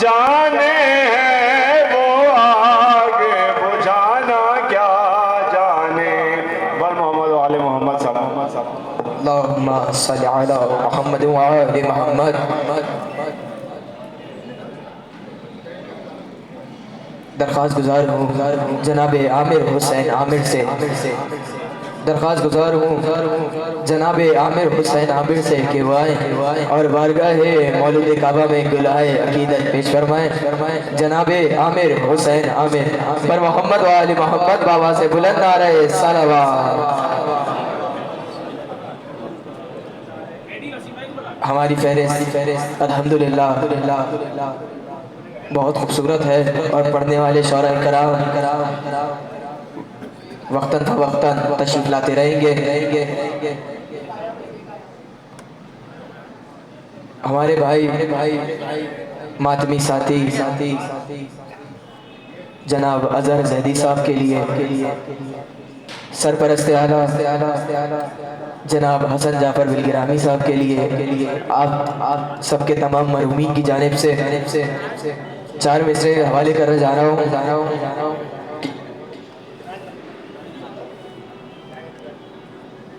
जाने है, वो आग बुझाना क्या जाने। बल मोहम्मद वाले मोहम्मद साहब। अल्लाहुम्मा सल्ली अला मुहम्मद व आले मुहम्मद। दरख्वास्त गुजार हूँ जनाब आमिर हुसैन आमिर से, दरख्वास्त गुजार हूँ जनाब आमिर हुसैन आमिर से कि वो आए और बारगाह मौलूद काबा में गुलाए अकीदत पेश फरमाएं। जनाब आमिर हुसैन आमिर पर मोहम्मद व आले मोहम्मद बाबा से बुलंद नारे सलावत। हमारी फहरिस्त अल्हम्दुलिल्लाह बहुत खूबसूरत है और पढ़ने वाले शौरा कराम वक्तन फवक्तन तशरीफ लाते रहेंगे। हमारे भाई मातमी साथी जनाब अजहर जहदी साहब के लिए सरपरस्त आला जनाब हसन जाफर बिलगिरामी साहब के लिए आप सबके तमाम मरहूमीन की जानिब से 4 मिसरे हवाले करने जा रहा हूँ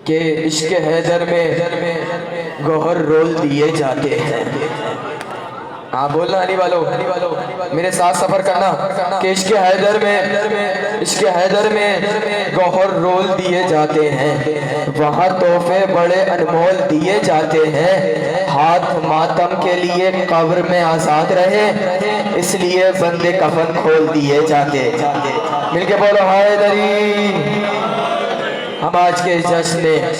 कि इश्क हैदर में गौहर रोल दिए जाते हैं। हाँ बोलना अली वालों, मेरे साथ सफर करना कि इश्क हैदर में गौहर रोल दिए जाते हैं। वहाँ तोहफे बड़े अनमोल दिए जाते हैं। हाथ मातम के लिए कब्र में आजाद रहे, इसलिए बंदे कफन खोल दिए जाते। मिलके बोलो हैदरी। हम आज के जश्न में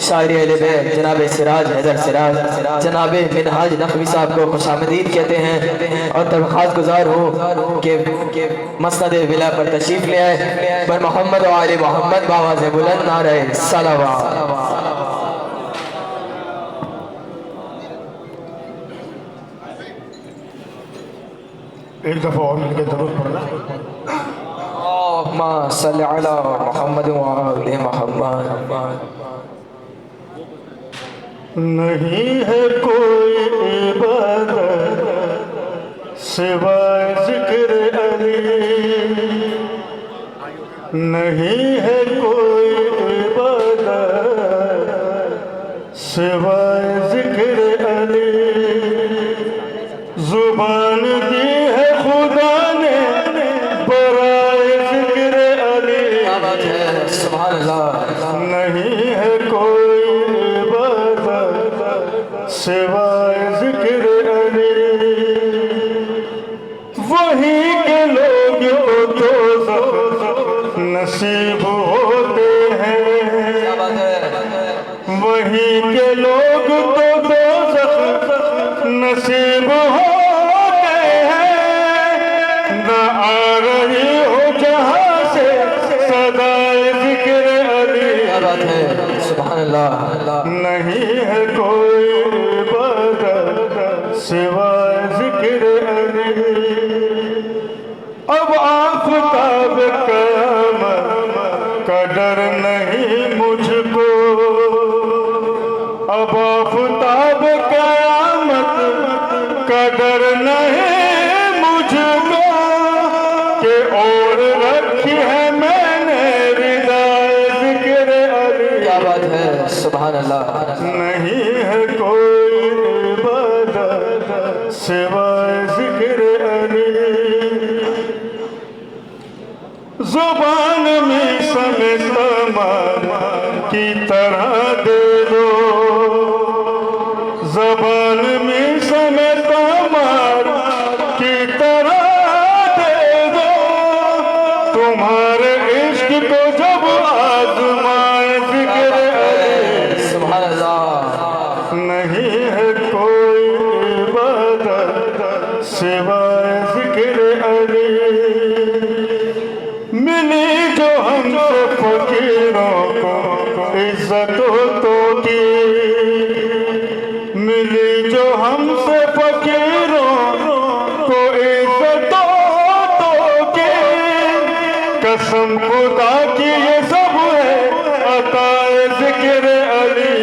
शायरी अहले बैत जनाब सिराज हैदर सिराज जनाब मिनहाज नकवी साहब को खुशामदीद कहते हैं और दरख्वास्त गुजार हो कि मसनद विला पर तशरीफ ले आए। पर मोहम्मद व आले मोहम्मद बाबा से बुलंद नारे सलावत। एक दफा और मिलकर जरूर पढ़ना। अल्लाहुम्मा सल्ली अला मुहम्मद व आले मुहम्मद। नहीं है कोई इबादत सिवाय जिक्र अली, नहीं है कोई इबादत सिवाय जिक्र अली। जुबान दी है खुदा ने बराए जिक्र अली, सुभान अल्लाह। नहीं है कोई इबादत सिवाय जिक्र अली। वही के लोग तो दोज़ख नसीब होते हैं, क्या बात है। वही के लोग तो दोज़ख नसीब होते हैं। न आ रही हो जहाँ से सदाए जिक्र अली, क्या बात है, सुभान अल्लाह। नहीं है कोई इबादत सिवाय जिक्र अली। अब आफ़ताब क़यामत का डर नहीं मुझको, अब आफ़ताब क़यामत का डर नहीं मुझको, कि और रखी है मैंने रिदाए ज़िक्र अली। क्या बात है, सुभान अल्लाह। नहीं है कोई इबादत सिवाय ज़िक्र अली। ज़ुबान में समेत की तरह दे दो, ज़बान में समेत की तरह दे दो। तुम्हारे इश्क को जब आज़माए ज़िक्र अली, सुभान अल्लाह। नहीं है कोई इबादत सिवाय ज़िक्र अली। मिली जो हमसे फकीरों को इज्जतों तो की, मिली जो हमसे फकीरों को इज्जतों तो की। कसम खुदा की ये सब है अताए ज़िक्र अली।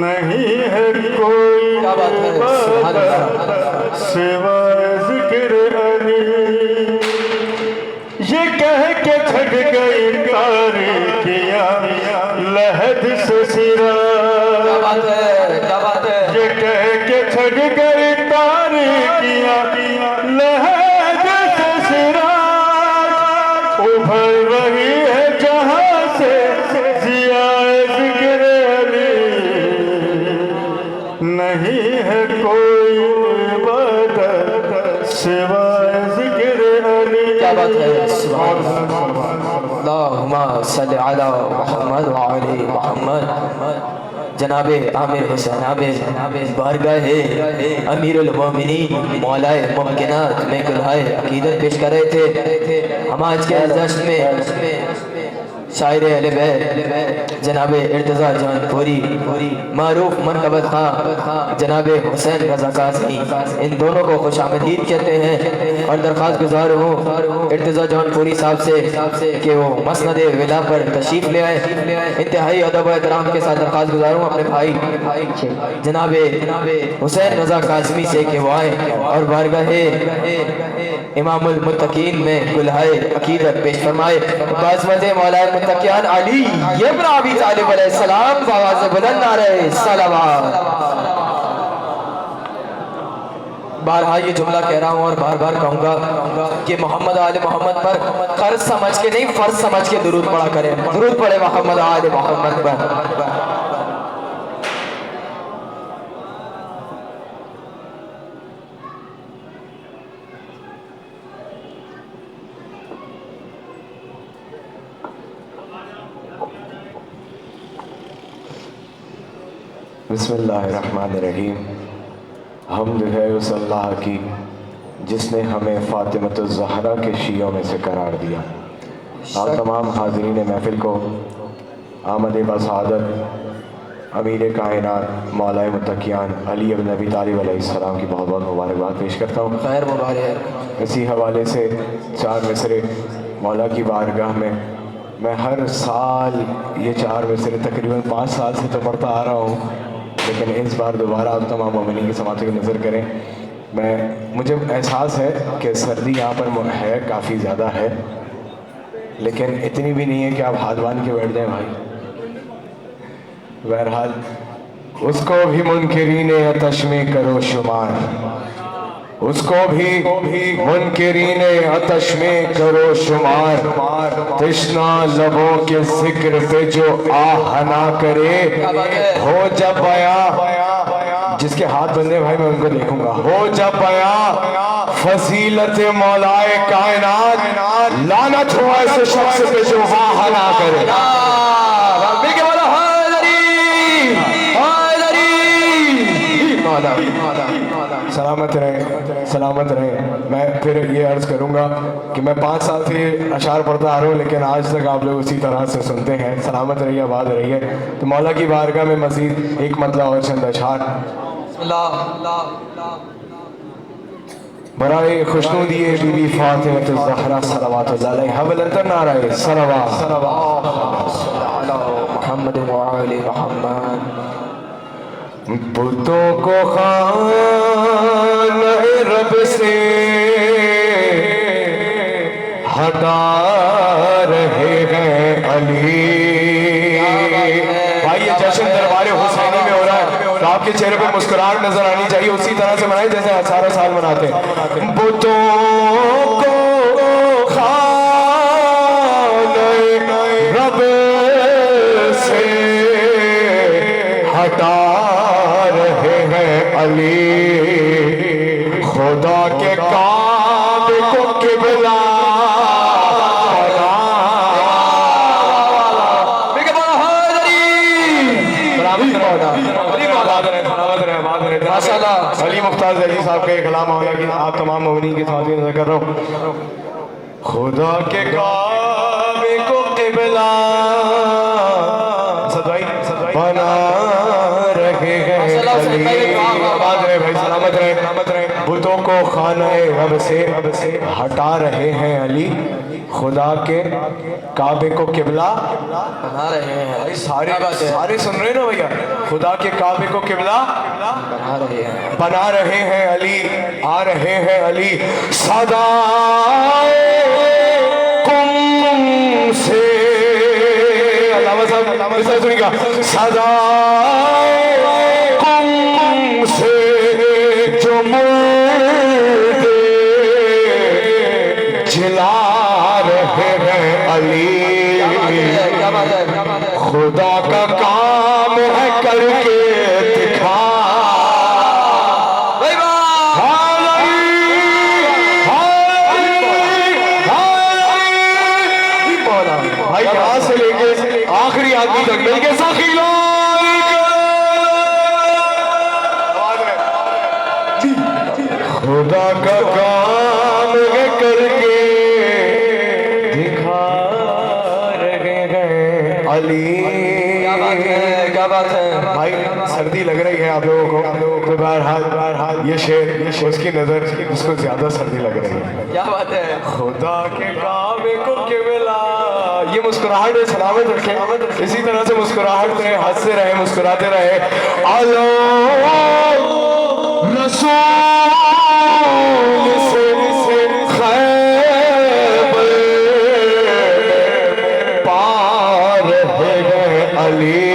नहीं है कोई क्या बात है, सुभान अल्लाह। सिवाय ज़िक्र अली। ये कह के छट गई तारीकियाँ लहद से सिरा, क्या बात है, क्या बात है। ये कह के छट गई तारीकियाँ लहद से सिरा। उभर रही है जहाँ से ज़ियाए ज़िक्र अली। नहीं है कोई इबादत सिवाय ज़िक्र अली। क्या बात है, सुभान अल्लाह। अल्लाहुम्मा सल्लि अला मुहम्मद व आले मुहम्मद। जनाबे आमिर हुसैन बारगाह अमीरुल मोमिनीन मौलाए मुमकिनात में गुलहाए अकीदत पेश कर रहे थे। हम आज के जश्न में शायर अहले बैत जनाबे इर्तज़ा जौनपुरी मारूफ मनकबत खां जनाबे हुसैन रज़ा काज़मी, इन दोनों को खुशामदीद कहते हैं। और दरख्वास्त गुजार हूँ इर्तज़ा जौनपुरी साहब से कि वो मसनद विला पर तशरीफ़ ले आए। इंतहाई अदब व एहतराम के साथ दरख्वास्त गुजार हूँ अपने भाई जनाबे हुसैन रज़ा काज़मी से कि वो आए और बारगाह इमामुल मुत्तकीन में गुलहाए अकीदत पेश फरमाए। बाज़मत मौलाए मुत्तकियान अली इब्न अबी तालिब अलैहिस्सलाम आवाज़ बुलंद नारे सलावत। बारहा ये जुमला कह रहा हूँ और बार बार कहूँगा कि मोहम्मद आले मोहम्मद पर कर्ज समझ के नहीं फर्ज समझ के दुरूद पढ़ा करें। दुरूद पढ़े मोहम्मद आले मोहम्मद पर। बिस्मिल्लाहिर्रहमानिर्रहीम। हम्द है उस अल्लाह की जिसने हमें फ़ातिमतुज़ ज़हरा के शियों में से करार दिया। आप तमाम हाज़रीन महफ़िल को आमद बसादत अमीर कायनात मौलाए मुत्तकियान अली इब्न अबी तालिब अलैहिस्सलाम की बहुत बहुत मुबारकबाद पेश करता हूँ। खैर मुबारक। इसी हवाले से 4 मिसरे मौला की बारगाह में मैं हर साल ये 4 मिसरे तकरीबन 5 साल से तो पढ़ता आ रहा हूँ, लेकिन इस बार दोबारा आप तमाम मोमिनीन की समाअत की नज़र करें। मुझे एहसास है कि सर्दी यहाँ पर है काफ़ी ज़्यादा है, लेकिन इतनी भी नहीं है कि आप हाथ बांध के बैठ जाएं भाई। बहरहाल उसको भी मुनकिरीन अतश में करो शुमार, उसको भी मुनकिरीन अतश में करो शुमार। तृष्णा लबों के जिक्र पे जो आह ना करे, हो जब बयां जिसके हाथ बंधे भाई मैं उनको देखूंगा, हो जब बयां फजीलत मौलाए कायनात लानत हो ऐसे शख्स पे जो वाह ना करे। सलामत रहे, सलामत रहे। मैं फिर ये अर्ज़ करूँगा कि मैं 5 साल से अशार पढ़ता आ रहा हूँ, लेकिन आज तक आप लोग उसी तरह से सुनते हैं। सलामत रहिए, आबाद रहिए। तो मौला की बारगाह में मज़ीद एक मतलब और चंद अशार बराए खुशनुदिए बीबी फातिमा ज़हरा सल्लल्लाहु अलैहा वसल्लम नाराए सलवात मोहम्मद व आले मोहम्मद। बुतों को खाना रब से हटा रहे हैं अली। भाई ये जश्न दरबार हुसैनी में हो रहा है, तो आपके चेहरे पर मुस्कुराहट नजर आनी चाहिए। उसी तरह से मनाएं जैसे सारा साल मनाते हैं। बुतों को खाना रब से हटा अली, खुदा के काबे को किबला अली मुख्तार अली साहब का एक कलाम होगा कि आप तमाम मोमिनीन के साथ नजर कर रहा हूँ। खुदा के काबे को किबला बना रहे हैं भाई, सलामत रहे, सलामत रहे। बुतों को खाने रब से हटा रहे हैं अली, खुदा के काबे को किबला बना रहे हैं। भाई सारे सुन रहे हैं ना भैया। खुदा के काबे को किबला बना रहे हैं अली, आ रहे हैं अली। सदाए कुम से अल्लाह साहब सुनिएगा। सदाए कुम से जो मुर्दे जिला रहे हैं अली, खुदा का काम है करके दिखा। भाई यहाँ से लेके आखिरी आदमी तक मिलके सखीला खुदा का काम है करके दिखा रहे हैं अली। क्या बात है भाई, सर्दी लग रही है आप लोगों को, तो बहरहाल ये शेर उसकी नजर उसको ज्यादा सर्दी लग रही है। क्या बात है। खुदा के काबे को किबला, ये मुस्कुराहट है, सलामत रखें। इसी तरह से मुस्कुराहट रहे, हंसते रहे, मुस्कुराते रहे। आलो रसूल से खैबर पार है अली,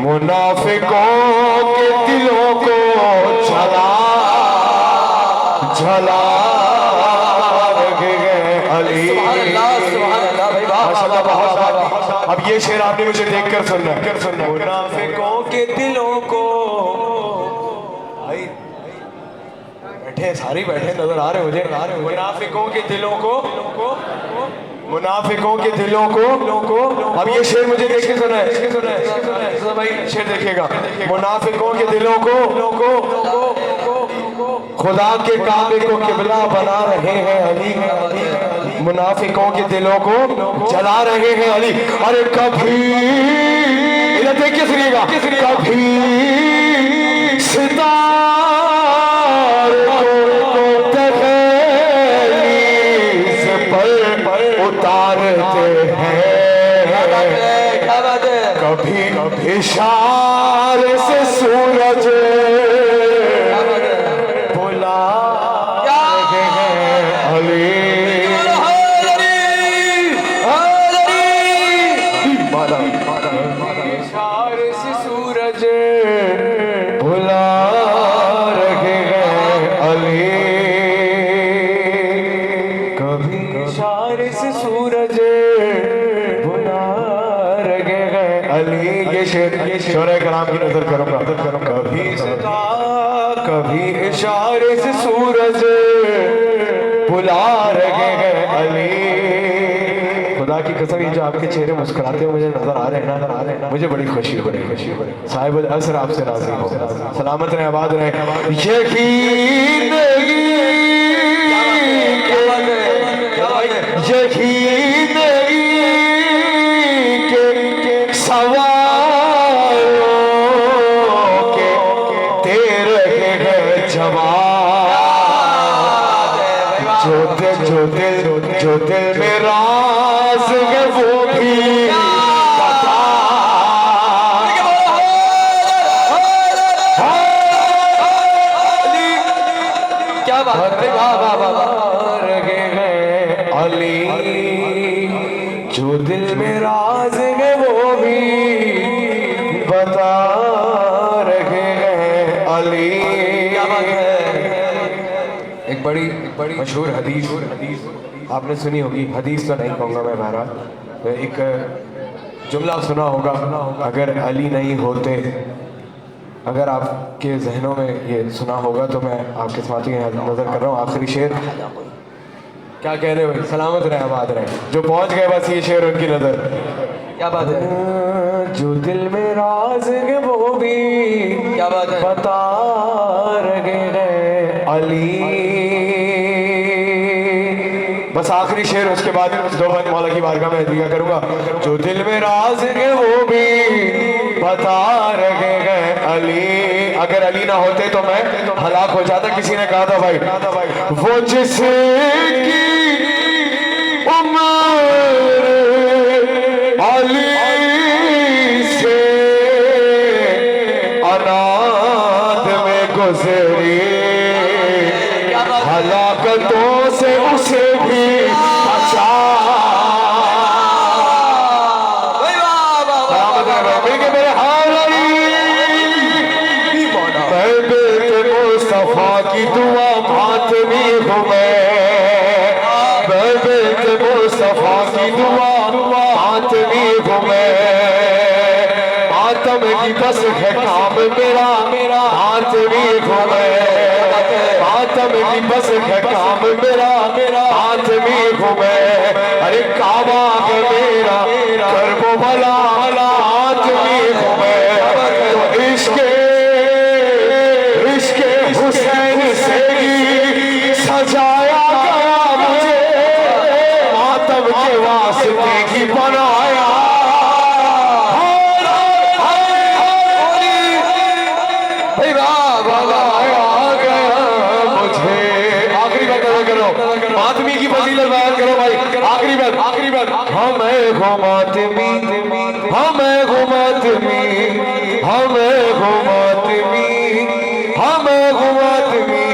मुनाफिकों के दिलों को झला अली। अब ये शेर आपने मुझे देखकर सुनना है। मुनाफिकों के दिलों को, भाई बैठे सारे बैठे नजर आ रहे मुझे। मुनाफिकों के दिलों को, मुनाफिकों के दिलों को। अब ये शेर मुझे देख के सुना है भाई, शेर देखिएगा। मुनाफिकों के दिलों को खुदा के काबे को किबला बना रहे हैं अली, मुनाफिकों के दिलों को जला रहे हैं अली। अरे कभी इधर देख के सुनिएगा। कभी सितारे को तहलीस पर उतारते हैं, कभी इशारे से सूरज बुला रहे हैं अली। इशारे से सूरज बुला रहे हैं अली, कभी इशारे से सूरज बुला रहे हैं अली। ये शेर शोरे कलाम की नजर करूंगा। कभी सदा कभी इशारे से सूरज बुला रहे हैं अली। खुदा की कसम ये जो आपके चेहरे मुस्कुराते हुए मुझे नजर आ रहे हैं ना, मुझे बड़ी खुशी हो रही। साहिब असर आपसे राजी हो, सलामत रहे, आबाद रहे। यकीन यकीन के सवालों के तेरे हैं जवाब। जो दिल में राज है वो भी बता। क्या बात है, वाह वाह वाह वाह। रहे हैं अली, जो दिल में राज है वो भी बता रहे हैं अली। क्या बात है। एक बड़ी मशहूर हदीस आपने सुनी होगी, हदीस तो नहीं कहूँगा मैं, बहरहाल एक जुमला सुना होगा, अगर अली नहीं होते, अगर आपके जहनों में ये सुना होगा तो मैं आपके साथ ही नजर कर रहा हूँ। आखिरी शेर क्या कह रहे हो, सलामत रहे, आबाद रहे। जो पहुंच गए बस ये शेर उनकी नजर। क्या बात है, जो दिल में राज है वो भी क्या बात है, बता रहे हैं अली। बस आखिरी शेर, उसके बाद दो बंद मौला की बारगाह में दिया करूंगा। जो दिल में राज है वो भी बता रहे हैं अली। अगर अली ना होते तो मैं हलाक हो जाता। किसी ने कहा था भाई, वो जिसकी उम्र अली से अनाद में गुजरी, हलाकतों से उसे भी बचा। मेरे मुस्तफा की दुआ मातमी हूँ मैं बेटे मुस्तफा की दुआ मातमी हूँ मैं। मातम की बस है काम मेरा मातमी हूँ मैं। मातम की बस है काम मेरा मातमी हूँ मैं। अरे काबा है मेरा करबो भला मातमी हूँ मैं। तो इश्के हुसैन से ही सजाया गया मुझे, मातम के वास्ते ही बनाया। मुझे आखिरी बात करो, मातमी की फजीलत बयान करो भाई। आखिरी बात हमें हो मातमी, हमें हो मातमी, हमें हो मातमी, हमें हो मातमी।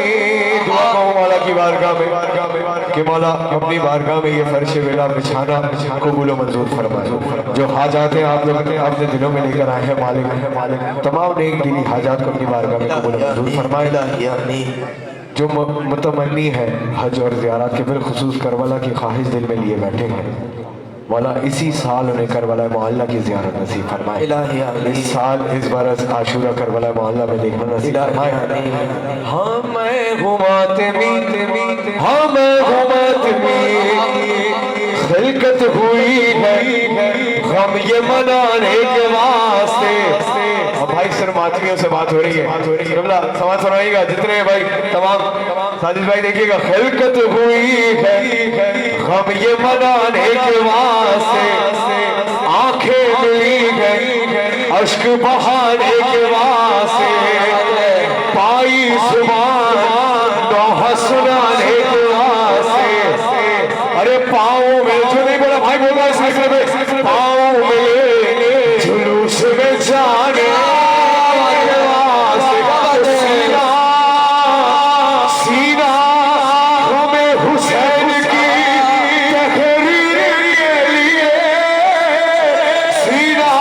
दुआ करो मौला की बारगाह में कि मौला अपनी बारगाह में ये फर्श वेला बिछाना कबूल मंजूर फरमाए। जो हाजात हैं आप लोग अपने दिलों में लेकर आए हैं मालिक तमाम नेक दिली हाजात को अपनी बारगाह में कबूल मंजूर फरमाए। जो मुतमन्नी है हज और ज़ियारत के बिलखुसूस करबला की ख्वाहिश दिल में लिए बैठे हैं, मौला इसी साल उन्हें करबला मोहल्ला की ज़ियारत नसीब फरमाए। इस साल इस बरस आशूरा करबला मोहल्ला में देखना नसीब फरमाए। हमें हुमातमी, हमें हुमातमी खिलकत हुई है गम ये मनाने के वास्ते। अब भाई सिर्फ मातमियों से बात हो रही है, जुमला समाज सुनाइएगा जितने भाई तमाम साजिद भाई देखिएगा। खिलकत हुई है गम ये मनाने के वास्ते, आंखें मिली है अश्क बहाने के वास्ते, पाई जुबान दोहा सुनाने के वास्ते। अरे पाँव में जो नहीं बोला भाई बोला इस सिलसिले में, पाँव में जुलूस में जाने सीना हमें हुसैन की तहरीर के लिए, सीना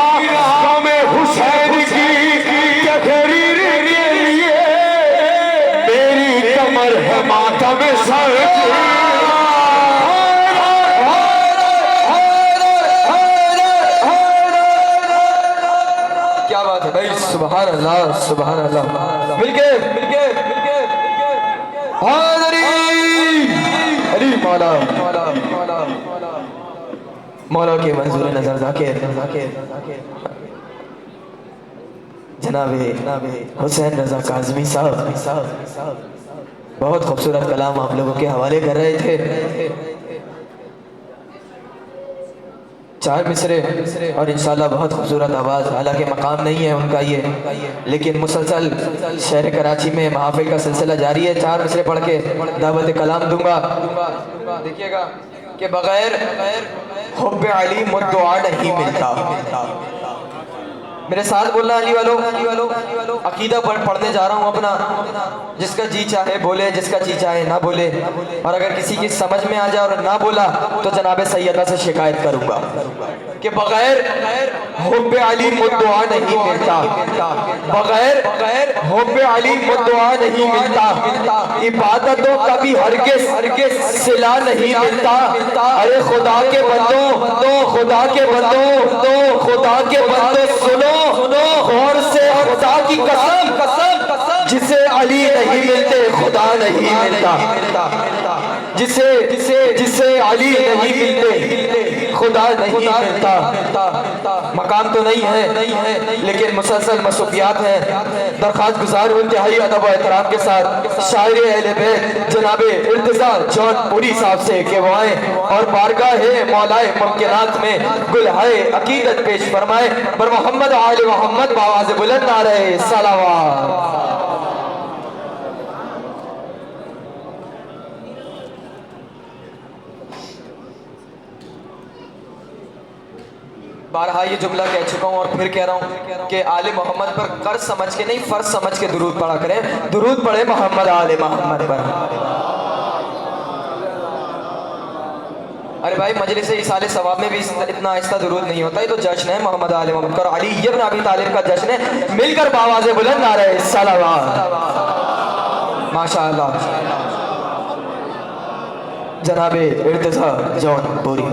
हमें हुसैन की तहरीर के लिए। मेरी कमर है मातम सर, क्या बात है भाई, सुभान अल्लाह सुभान अल्लाह। मिलके मौला मौला के मंजूर नजर जाकिर जनाबे हुसैन रजा काज़मी साहब बहुत खूबसूरत कलाम आप लोगों के हवाले कर रहे थे। चार मिसरे और इंशाल्लाह बहुत खूबसूरत आवाज़, हालांकि मकाम नहीं है उनका ये, लेकिन मुसलसल शहर कराची में महफिल का सिलसिला जारी है। चार मिसरे पढ़ के दावत कलाम दूंगा। देखिएगा कि बगैर हुब्बे अली मुद्दुआ नहीं मिलता। मेरे साथ बोलना अली वालों, अकीदा पढ़ने जा रहा हूँ अपना। जिसका जी चाहे बोले, जिसका जी चाहे ना बोले, और अगर किसी की समझ में आ जाए और ना बोला तो जनाबे सैयदा से शिकायत करूँगा कि बगैर हुब्बे अली मुद्दुआ नहीं मिलता, बगैर हुब्बे अली मुद्दुआ नहीं मिलता, इबादतों का भी हरगिज़ सिला नहीं मिलता। अरे खुदा के बंदो, खुदा के बंदो, खुदा के बंदो सुनो गौर से, खुदा की कसम, जिसे अली नहीं मिलते खुदा नहीं मिलता, जिसे अली नहीं मिलते खुदा नहीं मिलता। मकाम तो नहीं है लेकिन मुसलसल मसरूफियात हैं। दरख्वास्त गुजार हूँ इंतहाई अदब व एहतराम के साथ शायर अहले बैत जनाबे इर्तिज़ा जौनपुरी साहब से कि वो आए और बारगाह मौलाए मुमकिनात में गुलहाए अकीदत पेश फरमाए। बर मोहम्मद आले मोहम्मद बावाज़ बुलंद नारे सलावत। बारहा ये जुमला कह चुका हूँ और फिर कह रहा हूँ कि आले मोहम्मद पर कर्ज समझ के नहीं, फर्ज समझ के दुरूद पढ़ा करें। दुरूद पढ़े मोहम्मद आले मोहम्मद पर। अरे भाई मजलिस इसाले सवाब में भी इतना आहिस्ता दुरूद नहीं होता। ये तो जश्न है मोहम्मद आले मोहम्मद का, अली इब्न अबी तालिब का जश्न है। मिलकर बावाज़े बुलंद नारे सलावत। माशाअल्लाह जनाबे इर्तिज़ा जौनपुरी।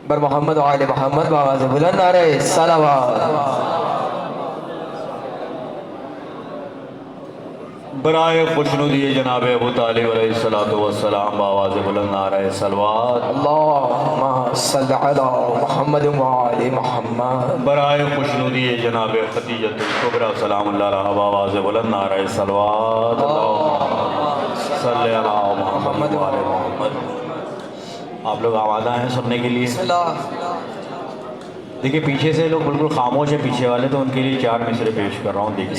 बर मोहम्मद आले मोहम्मद बावाज़ बुलंद नारे सलावत। बराए खुशनुदी जनाब अबू तालिब अलैहिस्सलातु वस्सलाम बावाज़ बुलंद नारे सलवात। अल्लाहुम्मा सल्लि अला मुहम्मद व आले मुहम्मद। बराए खुशनुदी जनाब खदीजतुल कुबरा सलामुल्लाह अलैहा बावाज़ बुलंद नारे सलवात। अल्लाहुम्मा सल्लि अला मुहम्मद व आले मुहम्मद। आप लोग आवाज़ा हैं सुनने के लिए? देखिए पीछे से लोग बिल्कुल खामोश है पीछे वाले, तो उनके लिए चार मिसरे पेश कर रहा हूँ। देखिए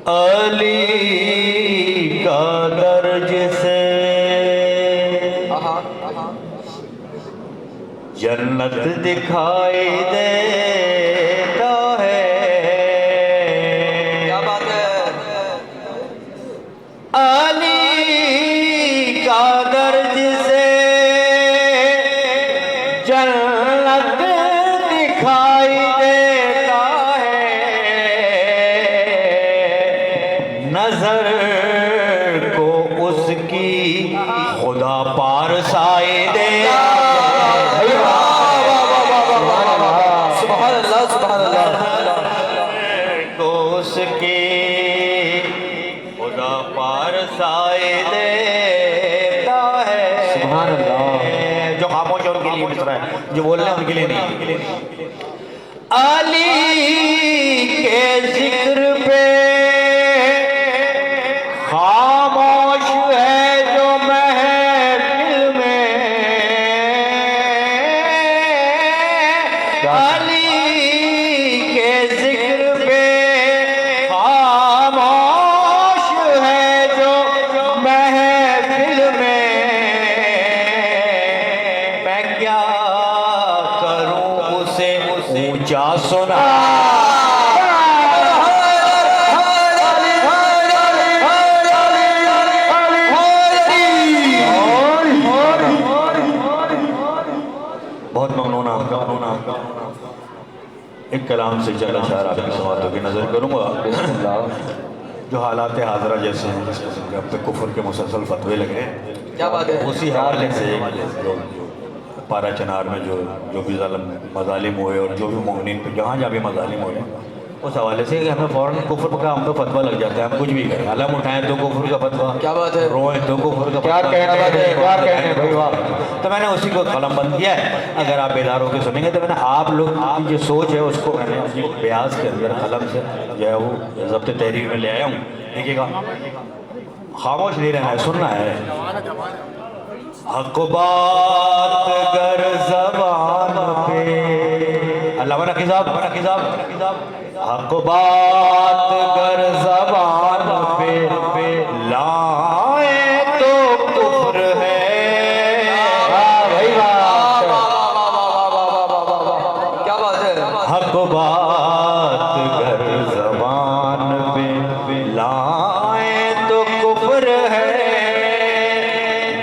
अली का दर्ज से जन्नत दिखाई देता है। क्या बात है। अली का दर्ज से जन्नत दिखाई देता है। नजर को उसकी खुदा पार साए दे। सुभान अल्लाह सुभान अल्लाह। को उसकी खुदा पार साए देता है। सुभान अल्लाह। जो खामोश है उनके लिए मिसरा है, जो बोल रहे हैं उनके लिए नहीं। अली के जिक्र पे खामोश है जो महफिल में। अली के जिक्र पे खामोश है जो महफिल में। मैं क्या करूं उसे ऊंचा सुना। बहुत ममनून आपका। एक कलाम से चला शायर आपकी समातों की नजर करूंगा। जो हालात हाजरा जैसे हैं, जिस किस्म के अब तक कुफर के मुसलसल फतवे लगे हैं, क्या बात है। उसी हवाले से जो पारा चनार में जो भी मजालिम हुए और जो भी मोमिनीन पे जहाँ जहाँ भी मजालिम हुए, उस हवाले से कि हमें फ़ौरन कुफर का हम तो फतवा लग जाता है, हम कुछ भी करें, अलम उठाएं तो कुफर का फतवा, क्या बात है। रोएं तो कुफर का क्या फतवा, कहना बात है, क्या कहने भाई वाह। तो मैंने उसी को कलम बंद किया है। अगर आप बेदार होकर सुनेंगे तो मैंने आप लोग की जो सोच है उसको मैंने अपनी ब्याज के अंदर कलम से जो है वो ज़ब्त तहरीर में ले आया हूँ। देखिएगा, खामोश नहीं रहना है, सुनना है। हक बात गर ज़बान पे, अल्लामा नक़ी साहब, हक बात गर ज़बान पे लाए तो कुफ्र है। भाई वाह, क्या बात है। हक बात गर ज़बान पे लाए तो कुफ्र है।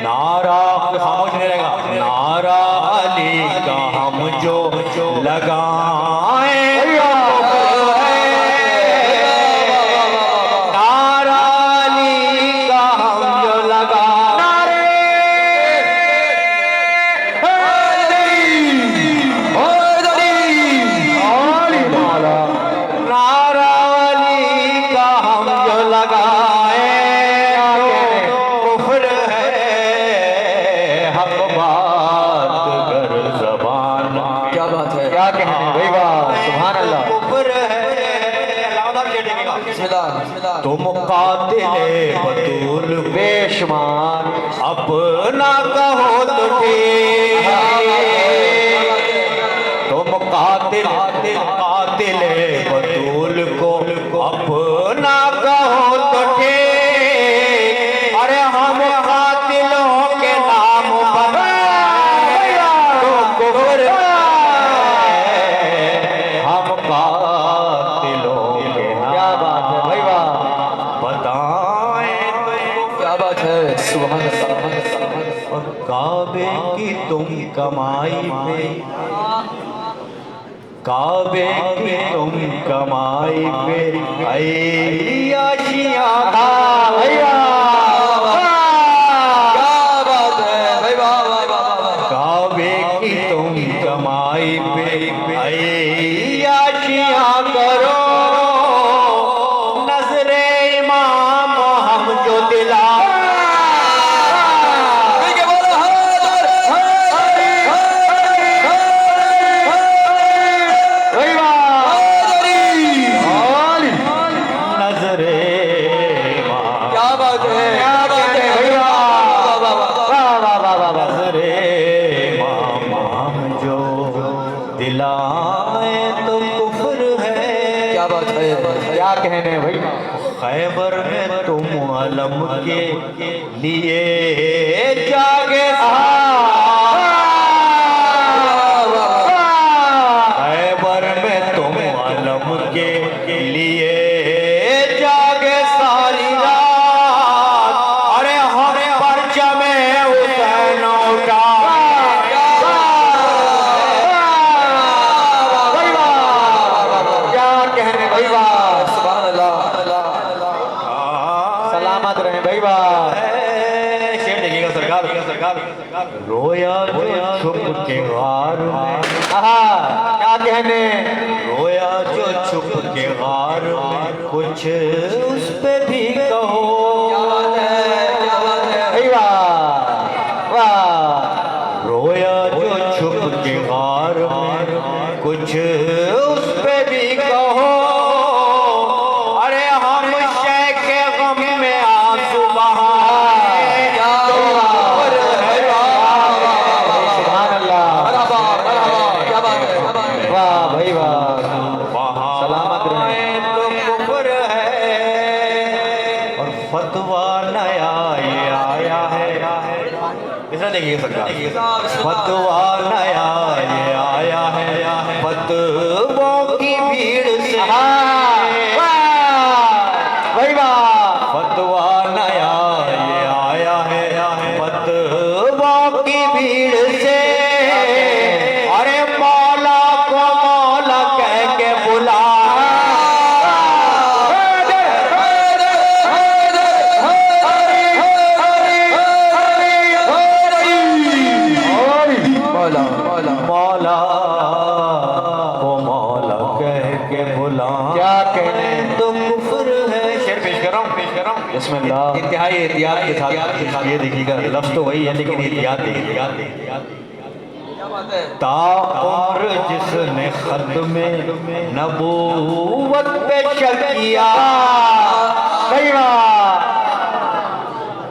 नारा खामोश नहीं रहेगा, नारा अली का हम जो लगाए नारा अली का हम जो लगाए, नारा अली का हम जो लगाए कुफ्र है। हक बात गर ज़बान, क्या बात है। क्या कहने भाई वाह, सुभान अल्लाह। कुफ्र है। बिस्मिल्लाह। तुम कातिले बतूल बेशुमार। अपना कहो तो ठीक, तुम कातिले बतूल को अपना कहो तो ठीक। अरे हम कातिलों के नाम पर तो कुफ्र है। हम कातिलों के क्या बात है भाई वाह। बताएं क्या बात है। सुभान अल्लाह। और काबे की तुम कमाई पे, काबे की तुम कमाई पे अय्याशियां क्या बात है भाई वाह। काबे की तुम कमाई पे अय्याशियां करो। नजरे इमाम हम जो दिला नजरे इमाम, क्या बात है। नजरे इमाम जो दिलाए तो कुफ्र है। क्या बात है। क्या कहने भाई। खैबर में तुम अलम के लिए जागे खैबर में तुम अलम के लिए जागे सारी रात। अरे हम परचमे हुसैन उठा क्या कहने भाई वाह, सुभान अल्लाह। सलामत रहे भाई वाह। शेर देखिएगा सरकार, रोया जो छुप के गार में, आहा, क्या कहने। रोया जो छुप के गार में, कुछ उस पे भी कहो। भाई वाह वाह। रोया जो छुप के गार में, कुछ उस पे भी कहो। अरे हम शेख के गम में आंसू बहाए तो कुफ्र है। सुभान अल्लाह। क्या बात है। वाह भाई वाह। सलामत रहे तो कुफ्र है। और फतवा नया ये आया है, इधर देखिए सरकार, फतवा नया ये आया है, फतवों की भीड़ से भाई वाह। फतवा नया ये आया है, फतवों की भीड़ से। अरे मौला को मौला कह के बुला बिस्मिल्लाह। इंतहाई एहतियात के साथ ये देखिएगा, लफ्ज़ तो वही है लेकिन एहतियात देखिएगा। ताउम्र जिसने ख़त्मे नबूवत पे शक किया,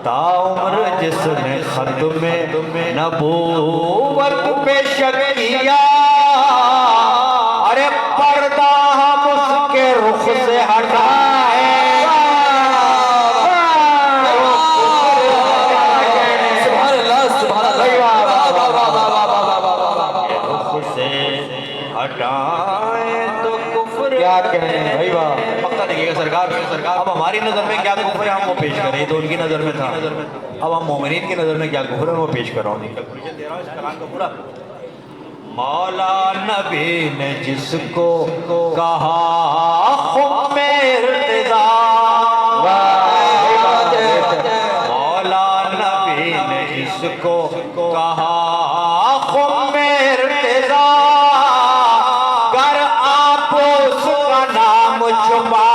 ताउम्र जिसने ख़त्मे नबूवत पे शक किया, अरे पर्दा हम उसके रुख से हटाए, हटाए तो कुफ्र क्या कहें भाई वाह। पक्का देखिएगा सरकार, अब हमारी नज़र में क्या कुफ्र है हम वो पेश करें, तो उनकी नज़र में था, अब हम मोमिनीन की नज़र में क्या कुफ्र है वो पेश कर रहा हूँ। कैलकुलेशन दे रहा हूँ इस कलाम का पूरा। मौला नबी ने जिसको कहा खुम्मे इर्तिज़ा, मौला नबी ने जिसको कहा खुम्मे इर्तिज़ा, गर आप उसका नाम छुपा,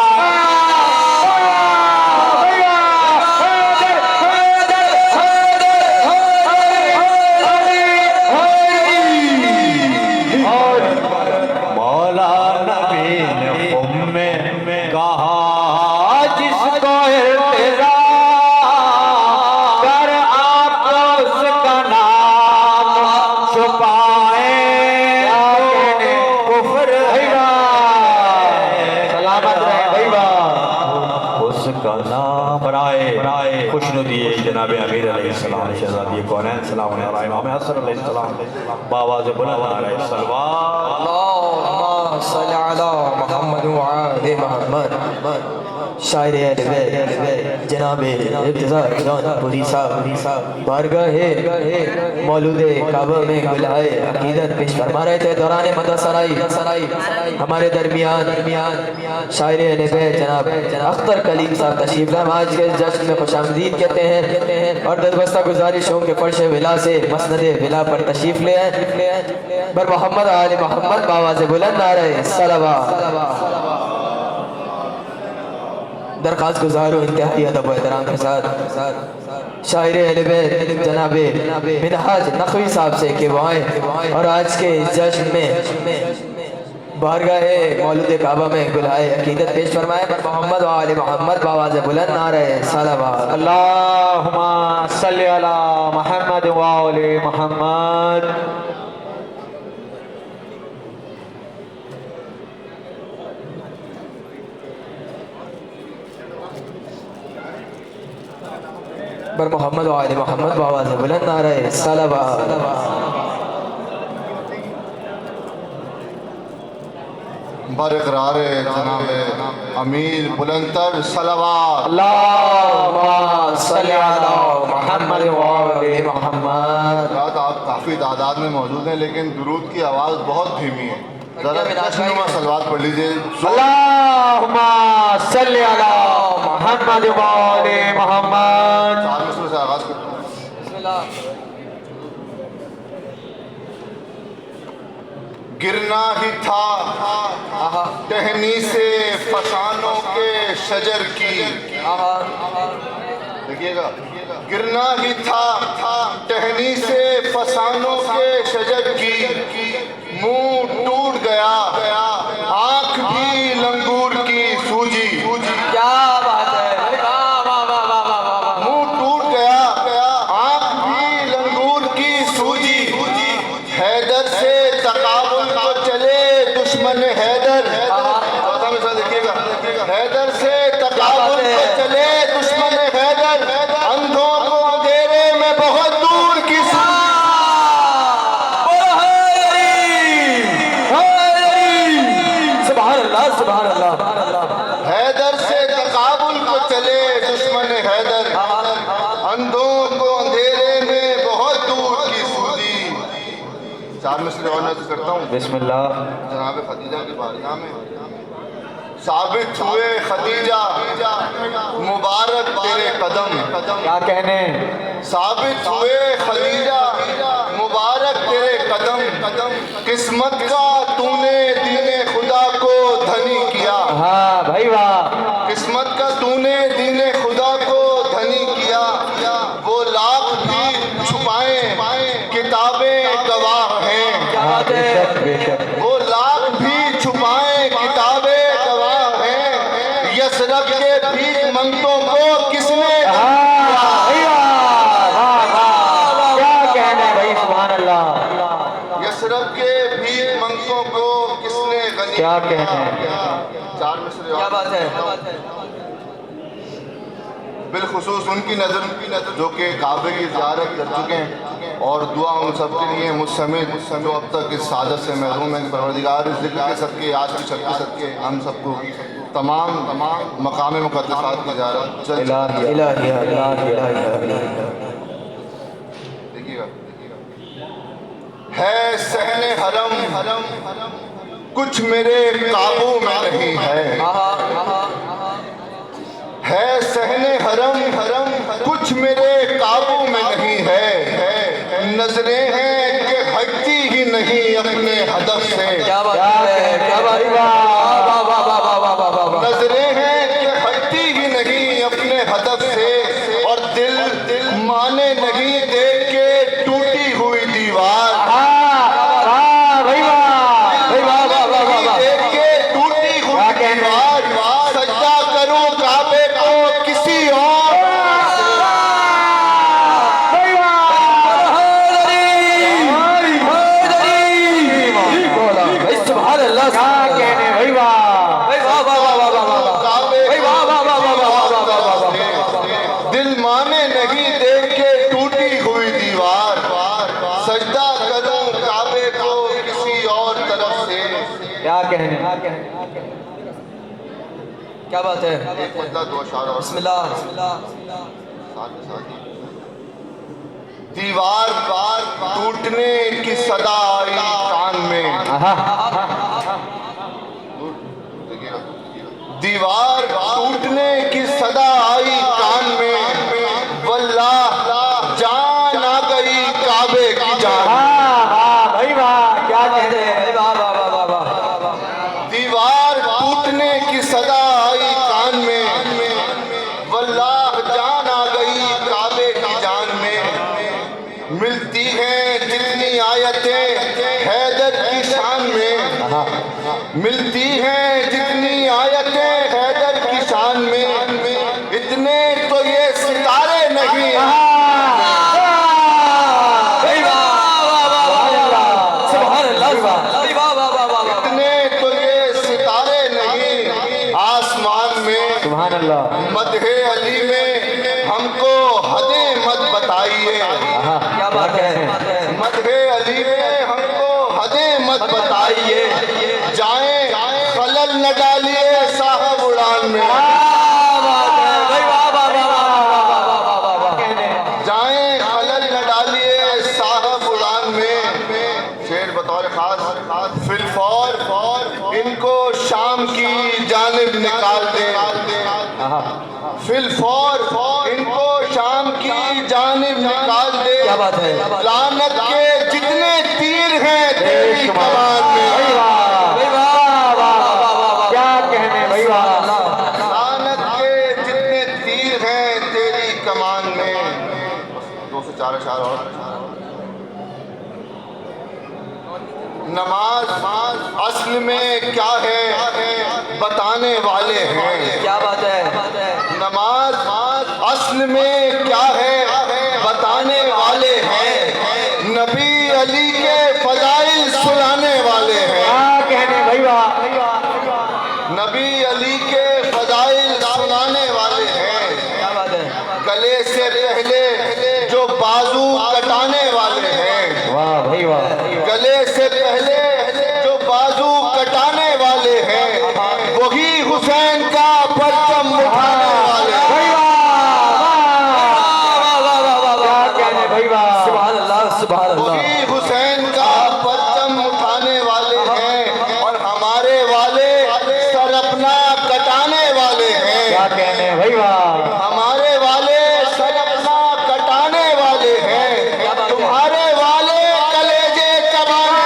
मौला नबी ने खुम्मे कहा जिसको इर्तिज़ा, गर आप उसका नाम छुपाए, कुफ्र सलामत रहे उसका नाम बराए खुशनुदी जनाब अमीर अलैहिस्सलाम शहज़ादी कौनैन सलाम अलैहि इमाम हसन अलैहिस्सलाम बावाज़ बुलंद अलैहि सल्लल्लाहु अल्लाहुम्मा सल्लि अला मुहम्मद व आले मुहम्मद। शायर अहले बैत जनाब इब्तिज़ार जौनपुरी साहब बारगाह मौलूद काबा में गुलहाए अकीदत पेश फरमा रहे थे। दौरान मदरसराई हमारे दरमियान शायर अहले बैत जनाब अख्तर कलीम साहब तशरीफ लाए। आज के जश्न में खुशामदीद कहते हैं और दरबस्ता गुजारिशों के फर्श विला से मसनद विला पर तशरीफ ले आए। बर मोहम्मद आले मोहम्मद बावाज़ बुलंद नारे सलावत। दरख्वास्त गुजार हो इंतहाई अदब व एहतराम के साथ शायर अहले बैत जनाब मिनहाज नकवी साहब से कि वो आए और आज के जश्न में बारगाह मौलूद काबा में गुलहाए अकीदत पेश फरमाए। पर मोहम्मद व आले मोहम्मद बावाज़ बुलंद नारे सलावत। अल्लाहुम्मा सल्लि अला मुहम्मद व आले मुहम्मद। बर मोहम्मद व आले मोहम्मद बावाज़ बुलंद नारे सलावत। बरकरार जनाब अमीर बुलंदतर सलावत। अल्लाहुम्मा सल्लि अला मुहम्मद व आले मुहम्मद। आप काफ़ी तादाद में मौजूद हैं लेकिन दुरूद की आवाज़ बहुत धीमी है, ज़रा जश्नुमा सलवात पढ़ लीजिए। अल्लाहुम्मा सल्लि अला मुहम्मद व आले मुहम्मद। चार मिसरों से आगाज़ करता हूँ। गिरना ही था टहनी से फसानों के शजर की, देखिएगा, गिरना ही था टहनी से फसानों के शजर की, मुंह टूट गया आंख भी लंगूर की सूजी। क्या बात है, मुंह टूट गया आंख भी लंगूर की सूजी। हैदर से तकाबुल को चले दुश्मन हैदर, देखिएगा, हैदर से तकाबुल को चले दुश्मन हैदर, अंधों को अंधेरे में बहुत दूर की सुभान अल्लाह। हैदर से तकाबुल को चले दुश्मन हैदर, अंधों को अंधेरे में बहुत दूर की सूझी। चार मिसरे और नज़र करता हूँ। बिस्मिल्लाह। जनाब खदीजा की बारगाह में साबित हुए खदीजा मुबारक तेरे कदम, क्या कहने, साबित हुए खदीजा मुबारक तेरे कदम, किस्मत का तूने दीने खुदा को धनी किया। हाँ भाई वाह। किस्मत का तूने दीने कहने चार मिसरे क्या और बात है बिलखुसूस उनकी नज़र जो कि काबे की ज़ियारत कर चुके हैं और दुआ उन सब के लिए मुझ समेत जो अब तक इस सादत से महरूम है। परवरदिगार इस ज़िक्र के सदके आज की शब के सदके हम सबको तमाम मकाम मुक़द्दसात की ज़ियारत देखिएगा। है सहने हरम कुछ मेरे काबू में नहीं है सहने हरम कुछ मेरे काबू में नहीं है। नजरें हैं कि हटती ही नहीं अपने हदफ से। क्या बात है क्या बात नजरें हैं कि हटती ही नहीं अपने हदफ से और दिल माने नहीं देख के टूटी हुई दीवार। देख के टूटी हुई दीवार सजदा करूं काबे को किसी और। दिल माने नहीं देख के टूटी हुई दीवार सजदा करूं काबे को किसी और तरफ से। क्या कहने क्या बात है एक बदला दो अशार और बिस्मिल्लाह साथ ही दीवार टूटने की सदा आई कान में। दीवार टूटने की सदा आई कान में वल्लाह जान आ गई काबे की जान। भाई वाह क्या कहते हैं दीवार टूटने की सदा आई कान में वल्लाह जान आ गई काबे की जान में। मिलती हैं जितनी आयतें हैदर की शान में। मिलती हैं जितनी आयतें हैदर की शान में इतने तो ये सितारे नहीं। इतने तो ये सितारे नहीं आसमान में। सुभान अल्लाह। मदहे अली में हमको हदें मत बताइए। क्या बात है मदहे अली में हमको हदें मत बताइए। जाएं खलल न डालिए साहब उड़ान में। जाएं खलल न डालिए साहब उड़ान में। शेर बतौर खास फिलफौर इनको शाम की जानिब निकाल दे। फिलफौर इनको शाम की जानिब निकाल दे। क्या बात है लानत के जितने तीर हैं तेरी कमान में। क्या कहने भाई वाह। लानत के जितने तीर हैं तेरी कमान में। 2 से 4 अशार और। नमाज असल में क्या है बताने वाले हैं। क्या बात है नमाज असल में क्या है बताने वाले हैं। नबी अली के फजाइल सुनाने वाले हैं। क्या कहने भाई वाह। नबी अली के फजाइल सुनाने वाले हैं। क्या बात है गले से पहले जो बाजू कटाने वाले हैं। वाह भाई वाह। गले से पहले जो बाजू कटाने वाले हैं वही हुसैन का परचम उठाने वाले हैं। क्या कहने भाई वाह। सुभान अल्लाह वही हुसैन का परचम उठाने वाले हैं और हमारे वाले सर अपना कटाने वाले हैं। क्या कहने भाई वाह। हमारे वाले सर अपना कटाने वाले हैं। तुम्हारे वाले कलेजे चबाने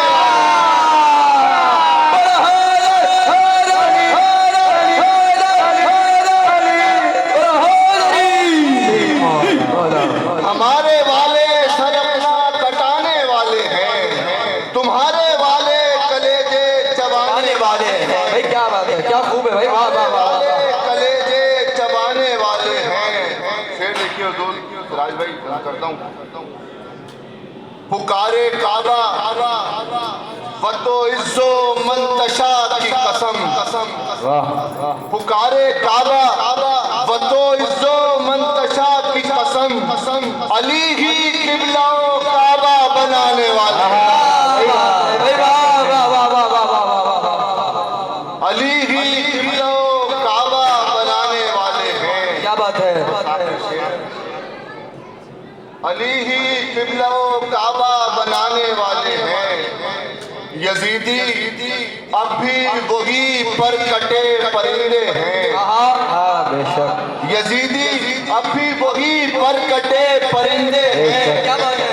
हमारे वाले सर अपना कटाने वाले हैं। तुम्हारे वाले कलेजे चबाने वाले हैं। भाई क्या बात है क्या खूब है भाई वाह वाह वाह वाले कलेजे चबाने वाले हैं। शेर देखिए दोस्त राज भाई करता हूँ। पुकारे काबा वतो इज्जो मंतशा की कसम पुकारे काबा वतो इज्जो मंतशा की कसम अली ही किबला काबा बनाने वाले अली ही किबला काबा बनाने वाले हैं। क्या बात है। अली ही किबला काबा बनाने वाले हैं। यजीदी अब भी वही पर कटे परिंदे हैं। बेशक यजीदी अब भी वही पर कटे परिंदे हैं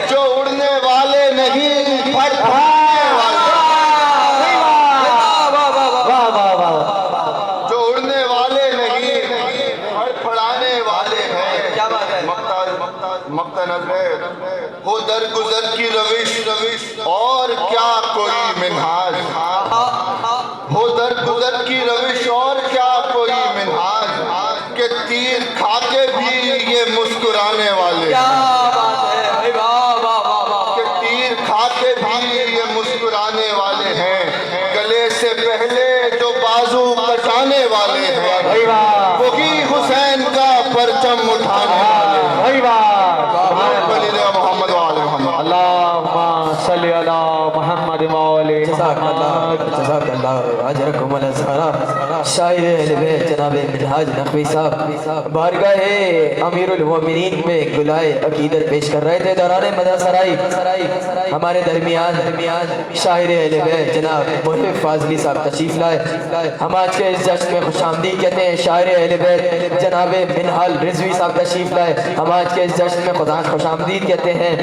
जो उड़ने वाले नहीं फड़फड़ाने वाले जो उड़ने वाले नहीं फड़फड़ाने वाले हैं। क्या बात है। मक्ता नजर हो दरगुजर की रविश और क्या कोई मिनहाज हो दरगुजर की रविश और क्या कोई मिनहाज के तीर खाके भी ये मुस्कुराने वाले के तीर खाके भी ये मुस्कुराने वाले हैं। गले से पहले जो बाजू कटाने वाले हैं वही हुसैन का परचम उठाने वाले मोहम्मद वाले मोहम्मद अल्लाहुम्मा सल्ली अला मुहम्मद वाले शायर अहले बैत जनाब मिनहाज नकवी साहब बारगाह अमीरुल मोमिनीन में गुलाए अकीदत पेश कर रहे थे। दौरान मदरसराई हमारे दरमियान शायर अहले बैत जनाब मुहिब फाजली साहब तशरीफ लाए। हम आज के इस जश्न में खुशामदीद कहते हैं। शायर अहले बैत जनाब मिनहाल रिजवी साहब तशरीफ लाए। हम आज के इस जश्न में खुदा खुशामदीद कहते हैं।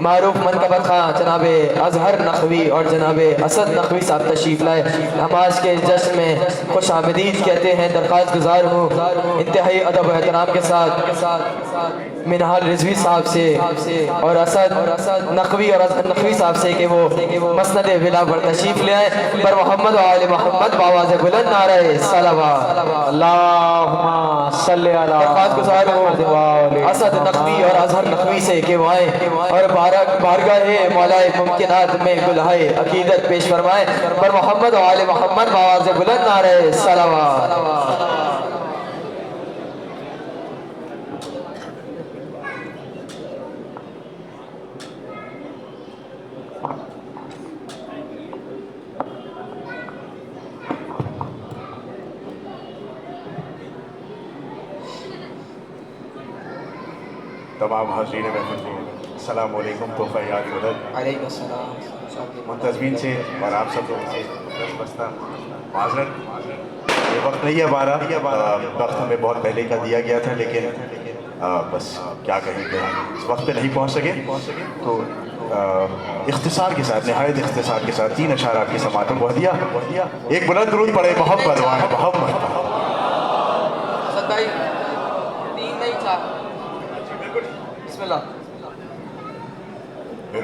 मारूफ मनकबत खां जनाब अजहर नकवी और जनाब असद नकवी साहब तशरीफ लाए। हम आज के इस जश्न में खुश आमदीद कहते हैं। दरख्वास्त गुजार हूँ इंतहाई अदब व एहतराम के साथ मिनहाल रिजवी साहब से और असद नकवी और असद नकवी साहब से कि वो मसनद विला पर तशरीफ ले आए। पर मोहम्मद व आले मोहम्मद बावाज़ बुलंद नारे सलावत अल्लाहुम्मा सल्ली अला दरख्वास्त गुजार हूँ असद नकवी और अजहर नकवी से कि वो आए और बारगाह मौलाए मुमकिनात में गुलहाए अकीदत पेश फरमाए। पर मोहम्मद व आले मोहम्मद बावाज़ बुलंद नारे सलावत। तमाम हाज़रीन महफिल को अस्सलाम वालेकुम। तोहफ़ा याद मदद मुंतज़मीन से और आप सब लोगों से बसना माज़रत। ये वक्त नहीं है हमारा, वक्त हमें बहुत पहले का दिया गया था, लेकिन बस क्या कहेंगे इस वक्त पे नहीं पहुंच सके। तो इख्तिसार के साथ नहायत इख्तिसार के साथ 3 अशार आपकी समात में दिया। एक बुलंद दुरूद पढ़े मोहब्बत मोहब्बत।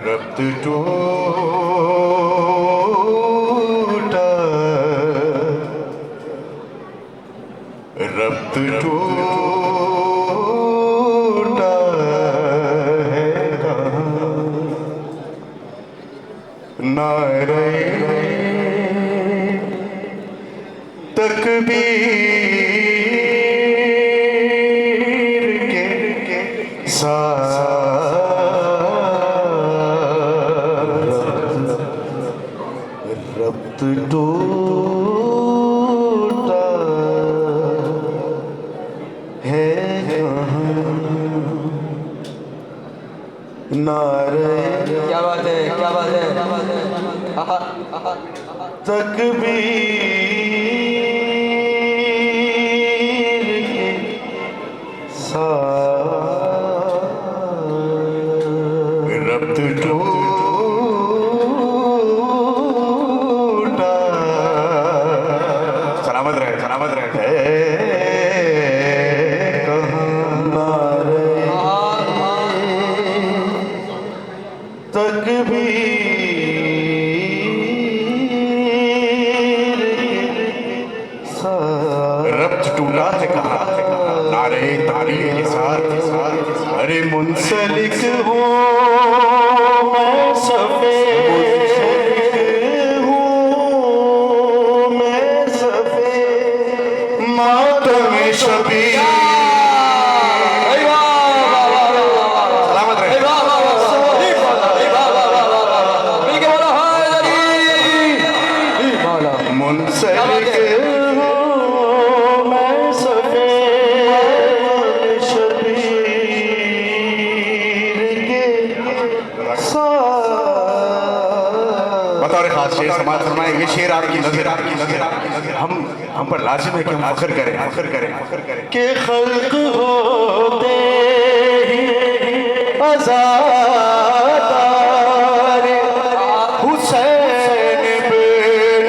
रब्त टूटा रब्त टूटा है नारे तकबीर के साथ रब्त टूटा है नारे। क्या बात है, क्या बात है। तकबीर के साथ रब्त टूटा। सलामत रहे तकबीर रब्त टूटा है कहा नारे तारीख के साथ। अरे मुंसलिक हो मैं पास शेर समाज फरमाए। ये शेर आपकी नजर हम पर लाजिम है कि हम फख्र करें के खल्क होते ही आजाद हुसैन बिन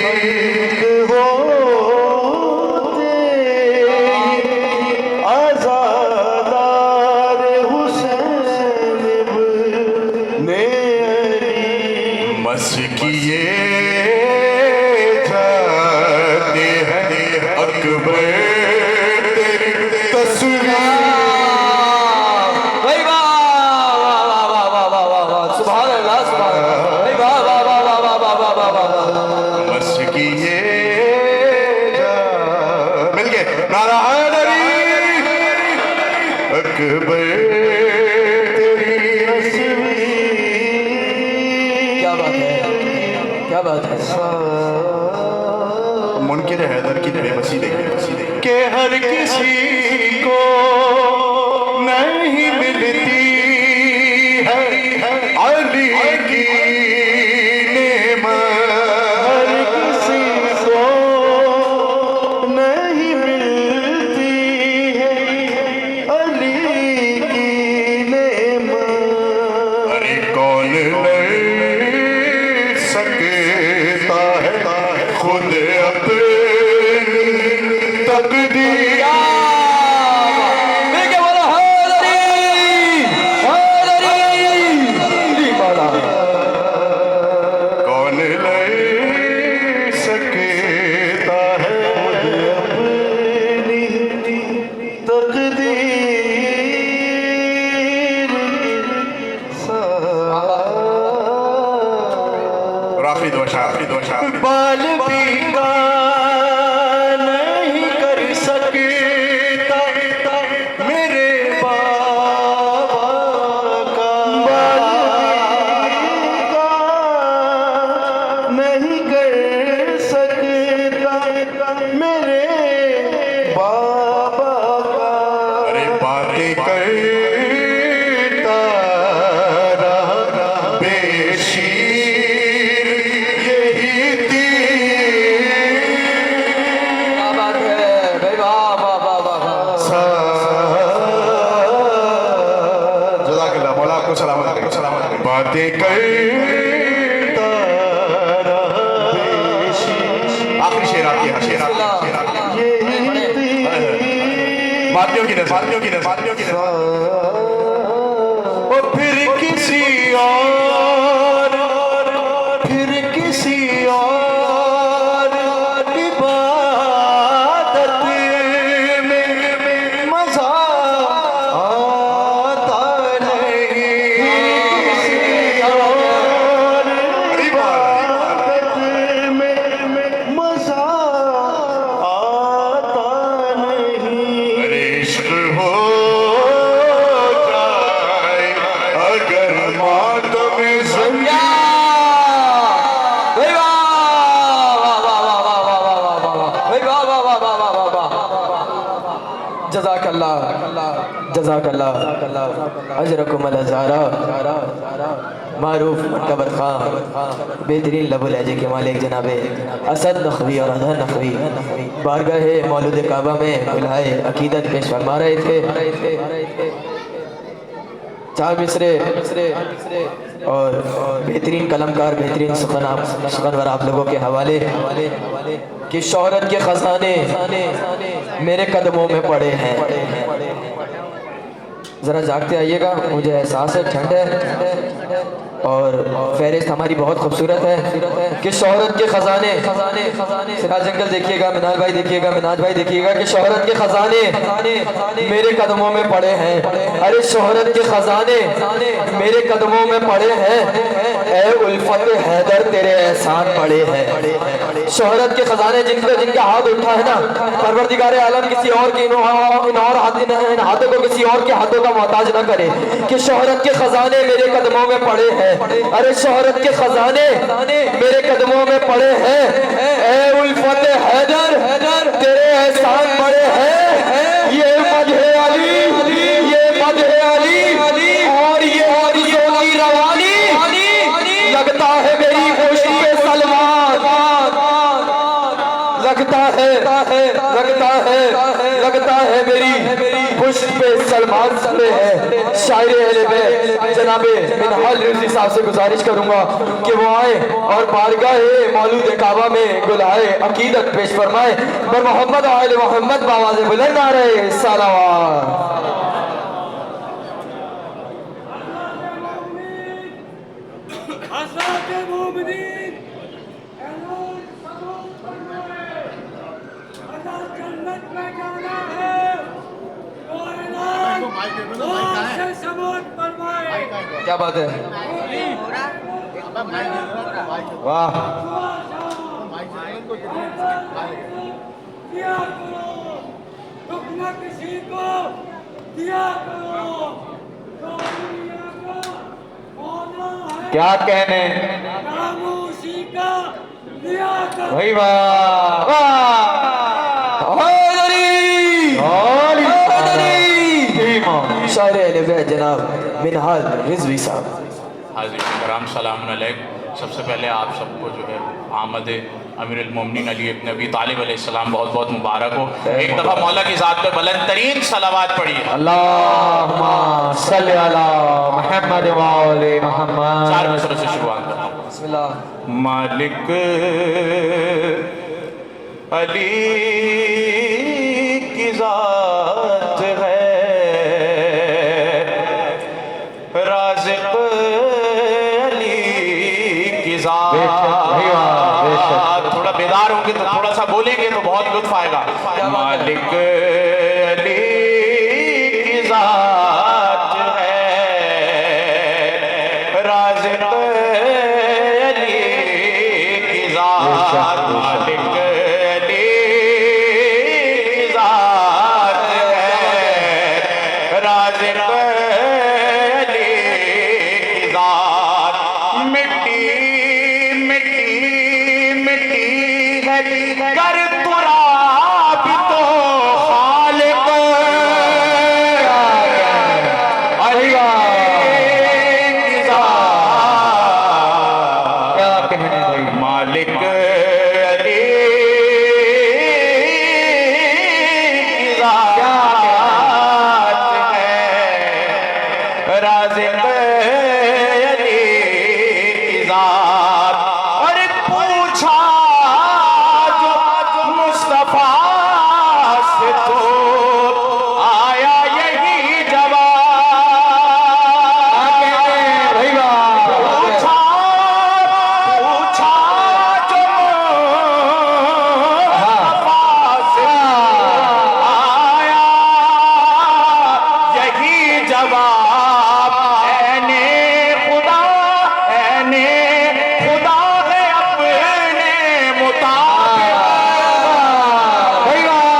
अली होते ही आजाद हुसैन बिन अली मस किए जाते हैं अकबर तेरी तस्वीर। भाई वाह वाह वाह वाह वाह वाह वाह वाह सुभान अल्लाह सुभान अल्लाह भाई वाह वाह वाह वाह वाह वाह वाह वाह वाह बस किए मिल गए नारा हैदरी अकबर तेरी तस्वीर। क्या बात है क्या बात है। मुनकिर हैदर की बेबसी देखिए के हर किसी को नहीं मिलती है अली की नेमत। हर किसी को नहीं मिलती है अली की नेमत। अरे कौन ले सकता है खुद अपनी तकदीर। कौन ले सकता है अपनी तकदीर। आखिरी दोषा बाल पीका नहीं कर सकता मेरे बाबा का। बाल पीका नहीं कर सकता मेरे बाबा का। अरे बातें करता रहा बेशीर यही थी। क्या बात है भाई वाह वाह वाह वाह वाह। जज़ाकल्लाह मौला आपको सलामत करे। बातें करता रहा बेशीर। आखिरी शेर आपकी शेर बातियों की नज़र और फिर किसी और इबादत में मजा आता नहीं। किसी और इबादत में मजा आता नहीं। अरे इश्क हो जाए अगर मातम ज़िंदा। भाई वाह वाह वाह वाह वाह वाह वाह वाह वाह भाई वाह वाह वाह वाह वाह वाह वाह। जज़ाकल्लाह अजरकुम अलज़ारा मारूफ मनकबर खां बेहतरीन लबो लहजे के मालिक जनाबे असद नखवी और अदहर नखवी बारगाह मौलूद काबा में मिलाए अकीदत पेश फरमा रहे थे। चार मिसरे और बेहतरीन कलमकार बेहतरीन सुखनवर आप लोगों के हवाले कि शोहरत के खजाने मेरे कदमों में पड़े हैं। ज़रा जागते आइएगा, मुझे एहसास है ठंड है और फहरिस्त हमारी बहुत खूबसूरत है कि शोहरत के खजाने सिराज अंकल देखिएगा, मिनाज भाई देखिएगा, मिनाज भाई देखिएगा कि शोहरत के खजाने मेरे कदमों में पड़े हैं। अरे शोहरत के खजाने मेरे कदमों में पड़े हैं, ए उल्फत हैदर तेरे एहसान पड़े हैं। शोहरत के खजाने जिनका हाथ उठा है ना, परवरदिगार आलम किसी और के इन हाथों को किसी और के हाथों का मोहताज न करे कि शोहरत के खजाने मेरे कदमों में पड़े हैं। अरे शोहरत के खजाने मेरे कदमों में पड़े हैं, ए उल्फत हैदर तेरे एहसान पड़े हैं। ये मदहे अली, ये मदहे अली और ये की रवानी लगता मेरी पुष्ट पे सलमान पे है शायर अहले बैत जनाबे मिनहाल रिजवी साहब से गुजारिश करूंगा कि वो आए और बारगाह मौलूद काबा में गुलहाए अकीदत पेश फरमाए। बर मोहम्मद आले मोहम्मद बावाज़े बुलंद आ रहे सलावत। क्या बात है, वाह। किसी को दिया करो, क्या कहने, खामोशी का दिया करो। वही वाह शायर अहले बैत जनाब मिनहाल रिजवी साहब। हाज़िर कराम सलाम अलैक। सबसे पहले आप सबको जो है आमद अमीरुल मोमिनीन अली इब्न अबी तालिब अलैहिस्सलाम बहुत बहुत मुबारक हो। एक दफ़ा मौला की ज़ात पे बुलंद तरीन सलावात पढ़िए। अल्लाहुम्मा सल्ली अला मुहम्मद व आले मुहम्मद। 4 मिसरों से शुरुआत करता हूँ। बिस्मिल्लाह। मालिक अली की ज़ात है, राज़िक़ अली की ज़ात। थोड़ा बेदार होंगे तो थोड़ा सा बोलेंगे तो बहुत लुत्फ आएगा। मालिक अली की ज़ात है, राज़िक़ अली की ज़ात। मालिक अली की ज़ात है, राज़िक़ अली की ज़ात। मिट्टी मिट्टी मिट्टी है कर तुराब तो खालिक की ज़ात। क्या कहने भाई, मालिक अली की ज़ात है, राज़िक़ अली की ज़ात। और पूछा जो मुस्तफ़ा से तो आया यही जवाब। भाई वाह, पूछा पूछा जो मुस्तफ़ा से आया यही जवाब। ऐने खुदा है अपने मुताबिक। भाई वाह,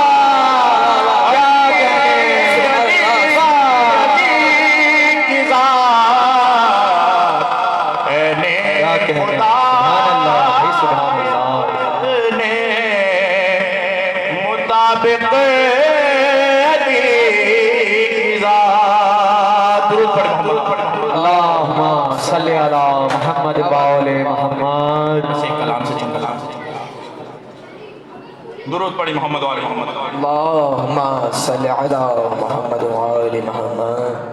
क्या कहने, की ज़ात ऐने क्या कहने, खुदा सुभान अल्लाह भाई, सुभान अल्लाह। ने मुताबिक अली की ज़ात। दुरूद पढ़ मोहम्मद। अल्लाहुम्मा सल्ली अला मुहम्मद व आले मुहम्मद। से कलाम से कलाम से दुरूद पढ़ी मोहम्मद वाले मोहम्मद। अल्लाहुम्मा सल्ली अला मुहम्मद व आले मुहम्मद।